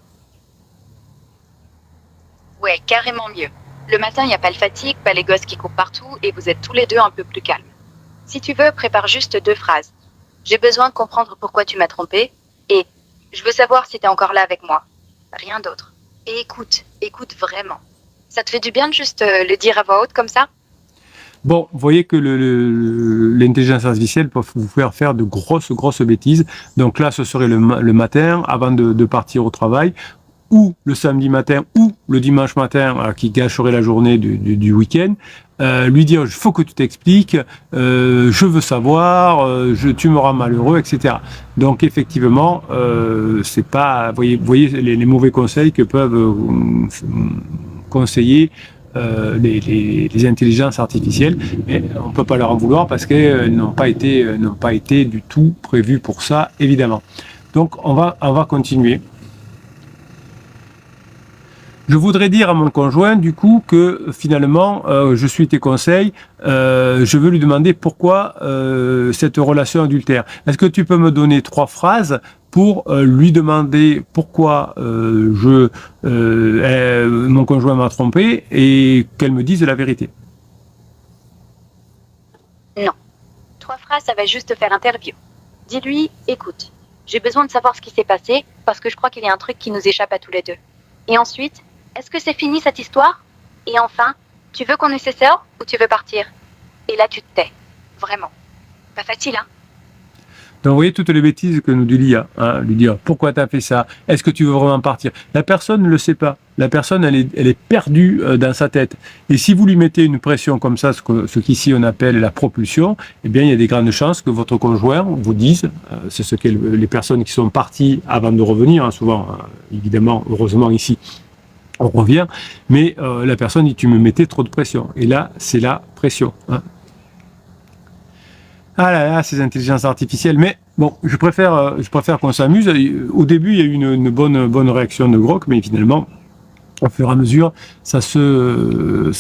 Ouais, carrément mieux. Le matin, il n'y a pas le fatigue, pas les gosses qui courent partout, et vous êtes tous les deux un peu plus calmes. Si tu veux, prépare juste 2 phrases. J'ai besoin de comprendre pourquoi tu m'as trompé, et je veux savoir si t'es encore là avec moi. Rien d'autre. Et écoute vraiment. Ça te fait du bien de juste le dire à voix haute comme ça? Bon, vous voyez que l'intelligence artificielle peut vous faire de grosses bêtises. Donc là, ce serait le matin, avant de partir au travail, ou le samedi matin, ou le dimanche matin, qui gâcherait la journée du week-end. Lui dire, il faut que tu t'expliques, je veux savoir, tu me rends malheureux, etc. Donc effectivement, c'est pas, voyez les mauvais conseils que peuvent conseiller les intelligences artificielles, mais on peut pas leur en vouloir parce qu'elles n'ont pas été du tout prévues pour ça, évidemment. Donc on va continuer. Je voudrais dire à mon conjoint, du coup, que finalement, je suis tes conseils. Je veux lui demander pourquoi cette relation adultère. Est-ce que tu peux me donner 3 phrases pour lui demander pourquoi mon conjoint m'a trompé et qu'elle me dise la vérité? Non. 3 phrases, ça va juste faire interview. Dis-lui, écoute, j'ai besoin de savoir ce qui s'est passé parce que je crois qu'il y a un truc qui nous échappe à tous les deux. Et ensuite, est-ce que c'est fini cette histoire? Et enfin, tu veux qu'on ait ses sœurs ou tu veux partir? Et là, tu te tais. Vraiment. Pas facile, hein? Donc vous voyez toutes les bêtises que nous dit l'IA, hein, lui dire pourquoi tu as fait ça, est-ce que tu veux vraiment partir? La personne ne le sait pas, la personne elle est perdue dans sa tête. Et si vous lui mettez une pression comme ça, ce qu'ici on appelle la propulsion, eh bien il y a des grandes chances que votre conjoint vous dise, c'est ce que les personnes qui sont parties avant de revenir, hein, souvent, évidemment, heureusement ici, on revient, mais la personne dit tu me mettais trop de pression. Et là, c'est la pression. Hein. Ah là là, ces intelligences artificielles. Mais bon, je préfère qu'on s'amuse. Au début, il y a eu une bonne réaction de Grok, mais finalement, au fur et à mesure, ça se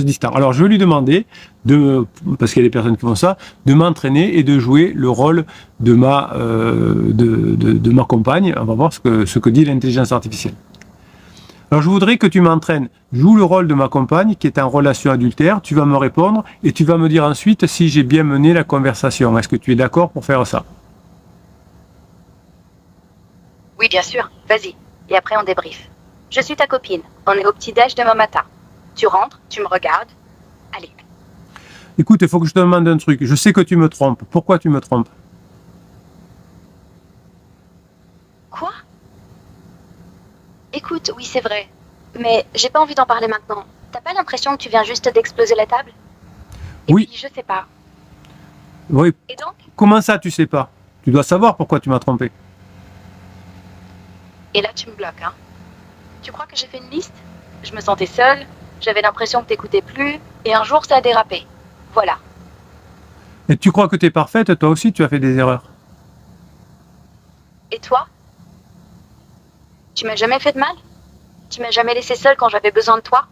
distord. Alors, je vais lui demander parce qu'il y a des personnes qui font ça, de m'entraîner et de jouer le rôle de ma compagne. On va voir ce que dit l'intelligence artificielle. Alors je voudrais que tu m'entraînes. Joue le rôle de ma compagne qui est en relation adultère. Tu vas me répondre et tu vas me dire ensuite si j'ai bien mené la conversation. Est-ce que tu es d'accord pour faire ça? Oui, bien sûr. Vas-y. Et après, on débriefe. Je suis ta copine. On est au petit-déj demain matin. Tu rentres, tu me regardes. Allez. Écoute, il faut que je te demande un truc. Je sais que tu me trompes. Pourquoi tu me trompes? Quoi? Écoute, oui, c'est vrai. Mais j'ai pas envie d'en parler maintenant. T'as pas l'impression que tu viens juste d'exploser la table? Et oui. Puis, je sais pas. Oui. Et donc? Comment ça, tu sais pas? Tu dois savoir pourquoi tu m'as trompé. Et là, tu me bloques, hein. Tu crois que j'ai fait une liste? Je me sentais seule, j'avais l'impression que t'écoutais plus, et un jour, ça a dérapé. Voilà. Et tu crois que tu es parfaite? Toi aussi, tu as fait des erreurs. Et toi? Tu m'as jamais fait de mal? Tu m'as jamais laissé seule quand j'avais besoin de toi?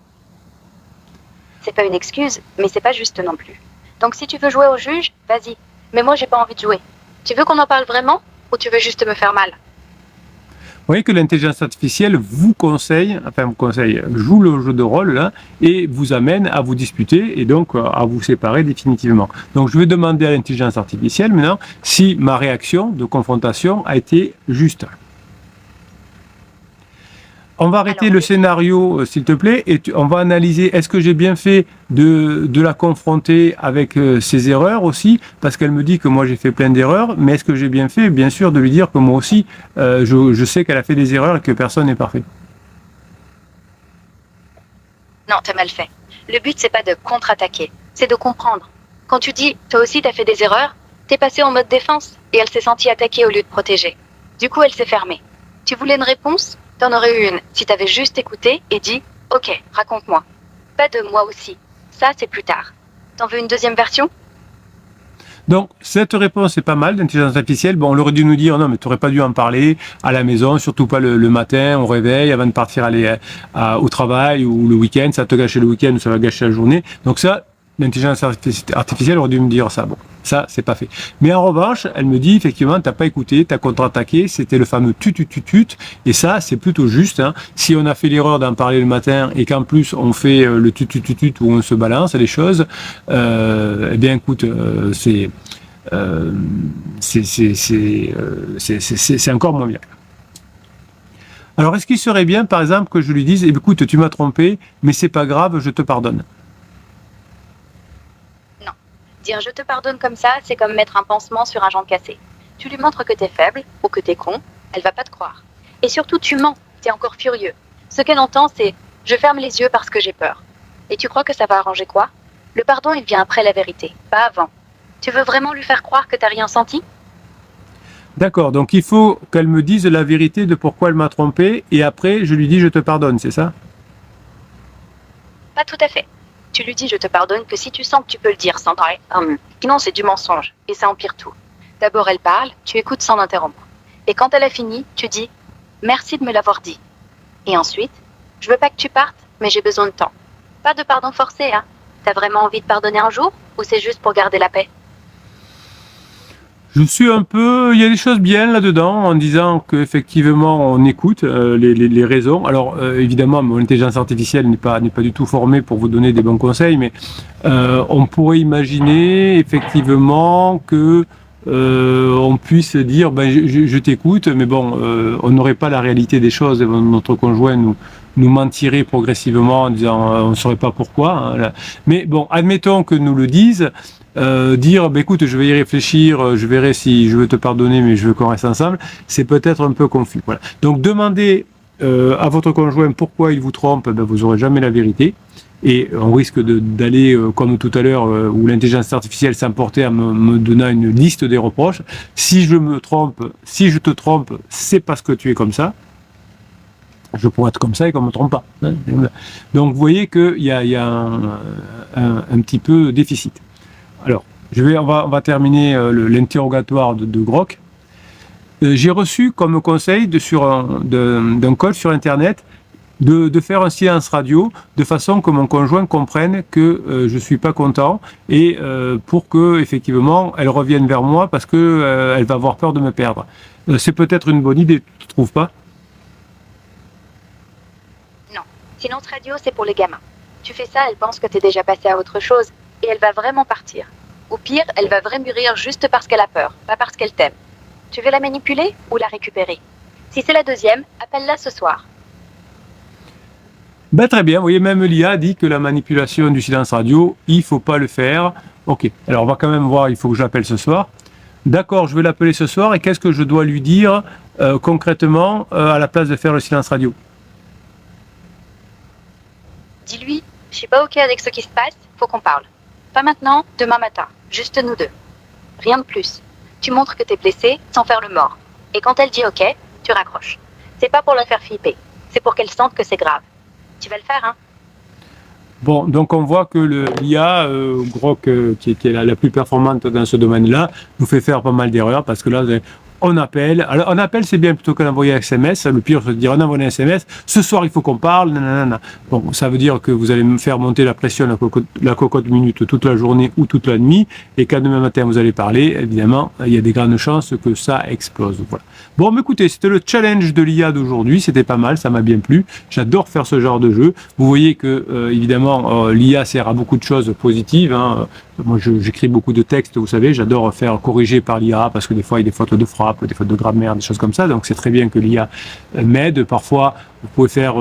C'est pas une excuse, mais c'est pas juste non plus. Donc si tu veux jouer au juge, vas-y. Mais moi, j'ai pas envie de jouer. Tu veux qu'on en parle vraiment? Ou tu veux juste me faire mal? Vous voyez que l'intelligence artificielle vous conseille, joue le jeu de rôle là, et vous amène à vous disputer et donc à vous séparer définitivement. Donc je vais demander à l'intelligence artificielle maintenant si ma réaction de confrontation a été juste. On va arrêter le scénario, s'il te plaît, et on va analyser, est-ce que j'ai bien fait de la confronter avec ses erreurs aussi, parce qu'elle me dit que moi j'ai fait plein d'erreurs, mais est-ce que j'ai bien fait, bien sûr, de lui dire que moi aussi, je sais qu'elle a fait des erreurs et que personne n'est parfait. Non, t'as mal fait. Le but, c'est pas de contre-attaquer, c'est de comprendre. Quand tu dis, toi aussi t'as fait des erreurs, t'es passé en mode défense, et elle s'est sentie attaquée au lieu de protéger. Du coup, elle s'est fermée. Tu voulais une réponse? T'en aurais eu une si t'avais juste écouté et dit « Ok, raconte-moi ». Pas de « moi aussi ». Ça, c'est plus tard. T'en veux une deuxième version? Donc, cette réponse est pas mal d'intelligence artificielle. Bon, on aurait dû nous dire, non, mais tu n'aurais pas dû en parler à la maison, surtout pas le matin, au réveil, avant de partir aller au travail ou le week-end. Ça va te gâcher le week-end ou ça va gâcher la journée. Donc ça, l'intelligence artificielle aurait dû me dire ça. Bon, ça, c'est pas fait. Mais en revanche, elle me dit, effectivement, t'as pas écouté, t'as contre-attaqué, c'était le fameux tut, et ça, c'est plutôt juste, hein. Si on a fait l'erreur d'en parler le matin, et qu'en plus, on fait le tut, où on se balance les choses, eh bien, écoute, c'est encore moins bien. Alors, est-ce qu'il serait bien, par exemple, que je lui dise, écoute, tu m'as trompé, mais c'est pas grave, je te pardonne? Non. Dire je te pardonne comme ça, c'est comme mettre un pansement sur un jambe cassé. Tu lui montres que t'es faible ou que t'es con, elle va pas te croire. Et surtout, tu mens, t'es encore furieux. Ce qu'elle entend, c'est je ferme les yeux parce que j'ai peur. Et tu crois que ça va arranger quoi? Le pardon, il vient après la vérité, pas avant. Tu veux vraiment lui faire croire que t'as rien senti? D'accord, donc il faut qu'elle me dise la vérité de pourquoi elle m'a trompé, et après, je lui dis je te pardonne, c'est ça? Pas tout à fait. Tu lui dis je te pardonne que si tu sens que tu peux le dire sans parler. Sinon, c'est du mensonge, et ça empire tout. D'abord, elle parle, tu écoutes sans l'interrompre. Et quand elle a fini, tu dis merci de me l'avoir dit. Et ensuite, je veux pas que tu partes, mais j'ai besoin de temps. Pas de pardon forcé, hein. T'as vraiment envie de pardonner un jour, ou c'est juste pour garder la paix? Je suis un peu, il y a des choses bien là-dedans en disant qu'effectivement on écoute les raisons. Alors évidemment, mon intelligence artificielle n'est pas du tout formée pour vous donner des bons conseils, mais on pourrait imaginer effectivement que on puisse dire ben, je t'écoute, mais bon, on n'aurait pas la réalité des choses. Notre conjoint nous mentirait progressivement en disant on ne saurait pas pourquoi. Hein. Mais bon, admettons que nous le dise. Dire bah, écoute, je vais y réfléchir, je verrai si je veux te pardonner, mais je veux qu'on reste ensemble, c'est peut-être un peu confus. Voilà. Donc demandez à votre conjoint pourquoi il vous trompe, ben, vous n'aurez jamais la vérité. Et on risque d'aller, comme tout à l'heure, où l'intelligence artificielle s'emportait en me donnant une liste des reproches. Si je te trompe, c'est parce que tu es comme ça. Je pourrais être comme ça et qu'on ne me trompe pas. Donc vous voyez qu'il y a un petit peu déficit. Alors, on va terminer l'interrogatoire de Grok. J'ai reçu comme conseil d'un coach sur Internet de faire un silence radio de façon que mon conjoint comprenne que je ne suis pas content et pour que effectivement elle revienne vers moi parce que elle va avoir peur de me perdre. C'est peut-être une bonne idée, tu ne trouves pas? Non. Silence radio, c'est pour les gamins. Tu fais ça, elle pense que t'es déjà passé à autre chose. Et elle va vraiment partir. Ou pire, elle va vraiment mûrir juste parce qu'elle a peur, pas parce qu'elle t'aime. Tu veux la manipuler ou la récupérer? Si c'est la deuxième, appelle-la ce soir. Ben, très bien, vous voyez, même l'IA dit que la manipulation du silence radio, il ne faut pas le faire. Ok, alors on va quand même voir, il faut que je l'appelle ce soir. D'accord, je vais l'appeler ce soir, et qu'est-ce que je dois lui dire concrètement à la place de faire le silence radio? Dis-lui, je suis pas ok avec ce qui se passe, faut qu'on parle. Pas maintenant, demain matin, juste nous deux. Rien de plus. Tu montres que t'es blessé sans faire le mort. Et quand elle dit ok, tu raccroches. C'est pas pour la faire flipper, c'est pour qu'elle sente que c'est grave. Tu vas le faire, hein? Bon, donc on voit que l'IA, Grok, qui est la plus performante dans ce domaine-là, nous fait faire pas mal d'erreurs parce que là, on appelle. Alors, on appelle, c'est bien plutôt qu'un envoyer un SMS. Le pire, c'est de dire on envoie un SMS. Ce soir, il faut qu'on parle. Nanana. Bon, ça veut dire que vous allez me faire monter la pression, la cocotte minute toute la journée ou toute la nuit. Et quand demain matin, vous allez parler, évidemment, il y a des grandes chances que ça explose. Voilà. Bon, mais écoutez, c'était le challenge de l'IA d'aujourd'hui. C'était pas mal, ça m'a bien plu. J'adore faire ce genre de jeu. Vous voyez que, évidemment, l'IA sert à beaucoup de choses positives. Hein. Moi, j'écris beaucoup de textes, vous savez. J'adore faire corriger par l'IA parce que des fois, il y a des fautes de frappe, des fautes de grammaire, des choses comme ça. Donc, c'est très bien que l'IA m'aide. Parfois, vous pouvez faire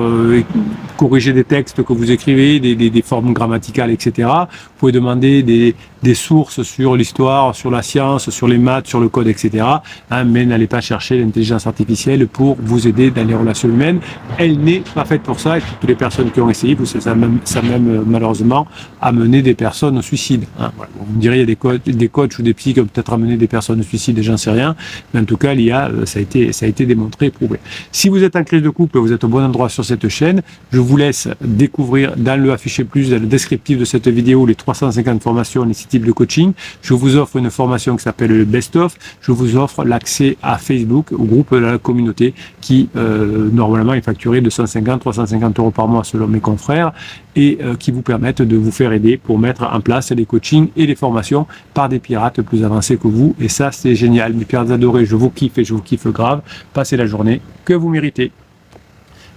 corriger des textes que vous écrivez, des formes grammaticales, etc. Vous pouvez demander des sources sur l'histoire, sur la science, sur les maths, sur le code, etc. Hein, mais n'allez pas chercher l'intelligence artificielle pour vous aider dans les relations humaines. Elle n'est pas faite pour ça. Et toutes les personnes qui ont essayé, ça même malheureusement amené des personnes au suicide. Hein, voilà. Vous me direz, il y a des coachs ou des psys qui ont peut-être amené des personnes au suicide, et j'en sais rien. Mais en tout cas, l'IA, ça a été démontré et prouvé. Si vous êtes en crise de couple, vous êtes au bon endroit sur cette chaîne. Je vous laisse découvrir dans le affiché plus, dans le descriptif de cette vidéo, les 350 formations, les 6 types de coaching. Je vous offre une formation qui s'appelle le Best of. Je vous offre l'accès à Facebook, au groupe de la communauté qui, normalement, est facturé 250, 350 euros par mois selon mes confrères et qui vous permettent de vous faire aider pour mettre en place les coachings et les formations par des pirates plus avancés que vous. Et ça, c'est génial. Mes pirates adorés, je vous kiffe et je vous kiffe grave. Passez la journée que vous méritez.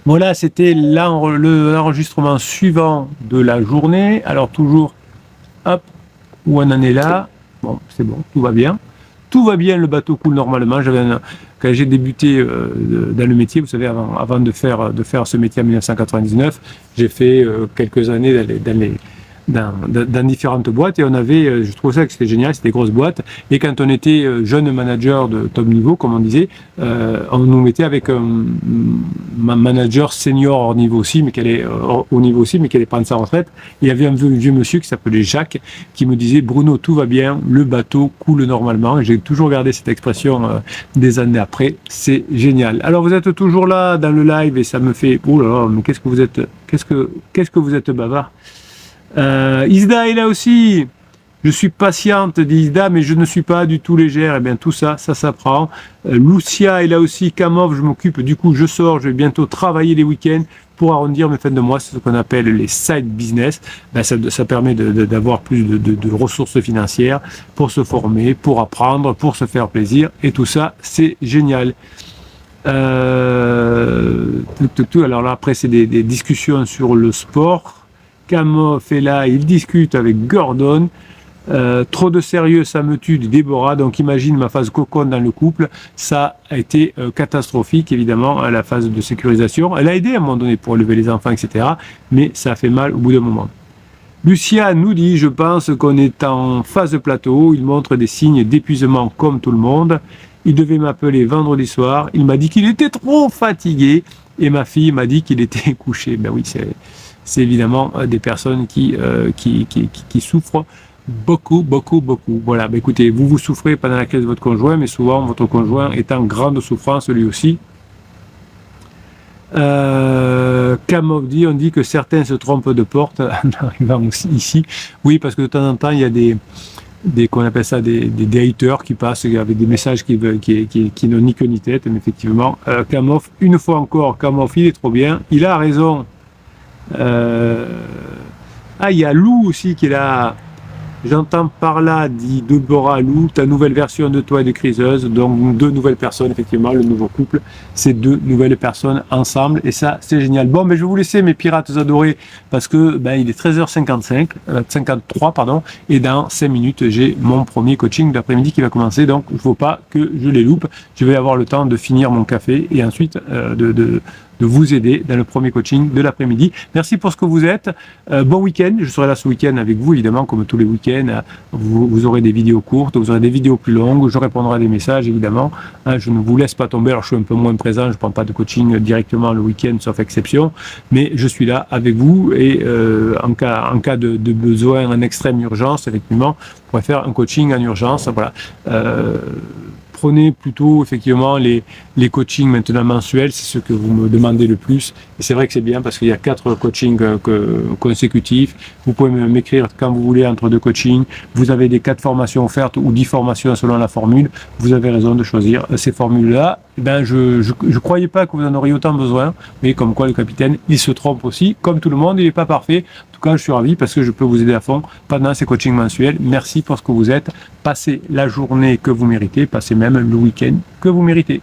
Voilà, c'était l'enregistrement suivant de la journée. Alors toujours, hop, où on en est là. Bon, c'est bon, tout va bien. Tout va bien, le bateau coule normalement. Quand j'ai débuté dans le métier, vous savez, avant de faire ce métier en 1999, j'ai fait quelques années dans différentes boîtes et on avait, je trouvais ça que c'était génial, c'était des grosses boîtes. Et quand on était jeune manager de top niveau, comme on disait, on nous mettait avec un manager senior hors niveau aussi, mais qui allait au niveau aussi, mais qui allait prendre sa retraite. Il y avait un vieux monsieur qui s'appelait Jacques, qui me disait Bruno, tout va bien, le bateau coule normalement. Et j'ai toujours gardé cette expression des années après. C'est génial. Alors vous êtes toujours là dans le live et ça me fait, oh là là, mais qu'est-ce que vous êtes bavard. Isda est là aussi. Je suis patiente, dit Isda, mais je ne suis pas du tout légère. Eh bien, tout ça, ça s'apprend. Lucia est là aussi. Kamov, je m'occupe. Du coup, je sors. Je vais bientôt travailler les week-ends pour arrondir mes fins de mois. C'est ce qu'on appelle les side business. Ben, ça permet d'avoir plus de ressources financières pour se former, pour apprendre, pour se faire plaisir. Et tout ça, c'est génial. Alors là, après, c'est des discussions sur le sport. Kamov est là, il discute avec Gordon. Trop de sérieux, ça me tue, dit Déborah. Donc imagine ma phase cocon dans le couple. Ça a été catastrophique, évidemment, à la phase de sécurisation. Elle a aidé à un moment donné pour élever les enfants, etc. Mais ça a fait mal au bout d'un moment. Lucia nous dit, je pense qu'on est en phase de plateau. Il montre des signes d'épuisement comme tout le monde. Il devait m'appeler vendredi soir. Il m'a dit qu'il était trop fatigué. Et ma fille m'a dit qu'il était couché. Ben oui, c'est évidemment des personnes qui souffrent beaucoup. Voilà, bah écoutez, vous souffrez pendant la crise de votre conjoint, mais souvent votre conjoint est en grande souffrance lui aussi. Kamov dit, on dit que certains se trompent de porte en arrivant aussi ici. Oui, parce que de temps en temps, il y a qu'on appelle ça des haters qui passent avec des messages qui n'ont ni queue ni tête, mais effectivement, Kamov, une fois encore, Kamov, il est trop bien, il a raison. Il y a Lou aussi qui est là. J'entends par là, dit Deborah Lou, ta nouvelle version de toi et de Criseuse. Donc 2 nouvelles personnes, effectivement, le nouveau couple, c'est 2 nouvelles personnes ensemble. Et ça, c'est génial. Bon, mais je vais vous laisser, mes pirates adorés, parce que il est 13h55, 53, pardon, et dans 5 minutes, j'ai mon premier coaching d'après-midi qui va commencer. Donc, il ne faut pas que je les loupe. Je vais avoir le temps de finir mon café et ensuite de vous aider dans le premier coaching de l'après-midi. Merci pour ce que vous êtes. Bon week-end. Je serai là ce week-end avec vous, évidemment, comme tous les week-ends. Vous aurez des vidéos courtes, vous aurez des vidéos plus longues. Je répondrai à des messages, évidemment. Je ne vous laisse pas tomber. Alors, je suis un peu moins présent. Je ne prends pas de coaching directement le week-end, sauf exception. Mais je suis là avec vous. Et en cas de besoin, en extrême urgence, effectivement, vous pourrez faire un coaching en urgence. Voilà. Prenez plutôt effectivement les coachings maintenant mensuels, c'est ce que vous me demandez le plus. Et c'est vrai que c'est bien parce qu'il y a 4 coachings consécutifs. Vous pouvez m'écrire quand vous voulez entre 2 coachings. Vous avez des 4 formations offertes ou 10 formations selon la formule. Vous avez raison de choisir ces formules-là. Je croyais pas que vous en auriez autant besoin, mais comme quoi le capitaine, il se trompe aussi. Comme tout le monde, il n'est pas parfait. En tout cas, je suis ravi parce que je peux vous aider à fond pendant ces coachings mensuels. Merci pour ce que vous êtes. Passez la journée que vous méritez, passez même le week-end que vous méritez.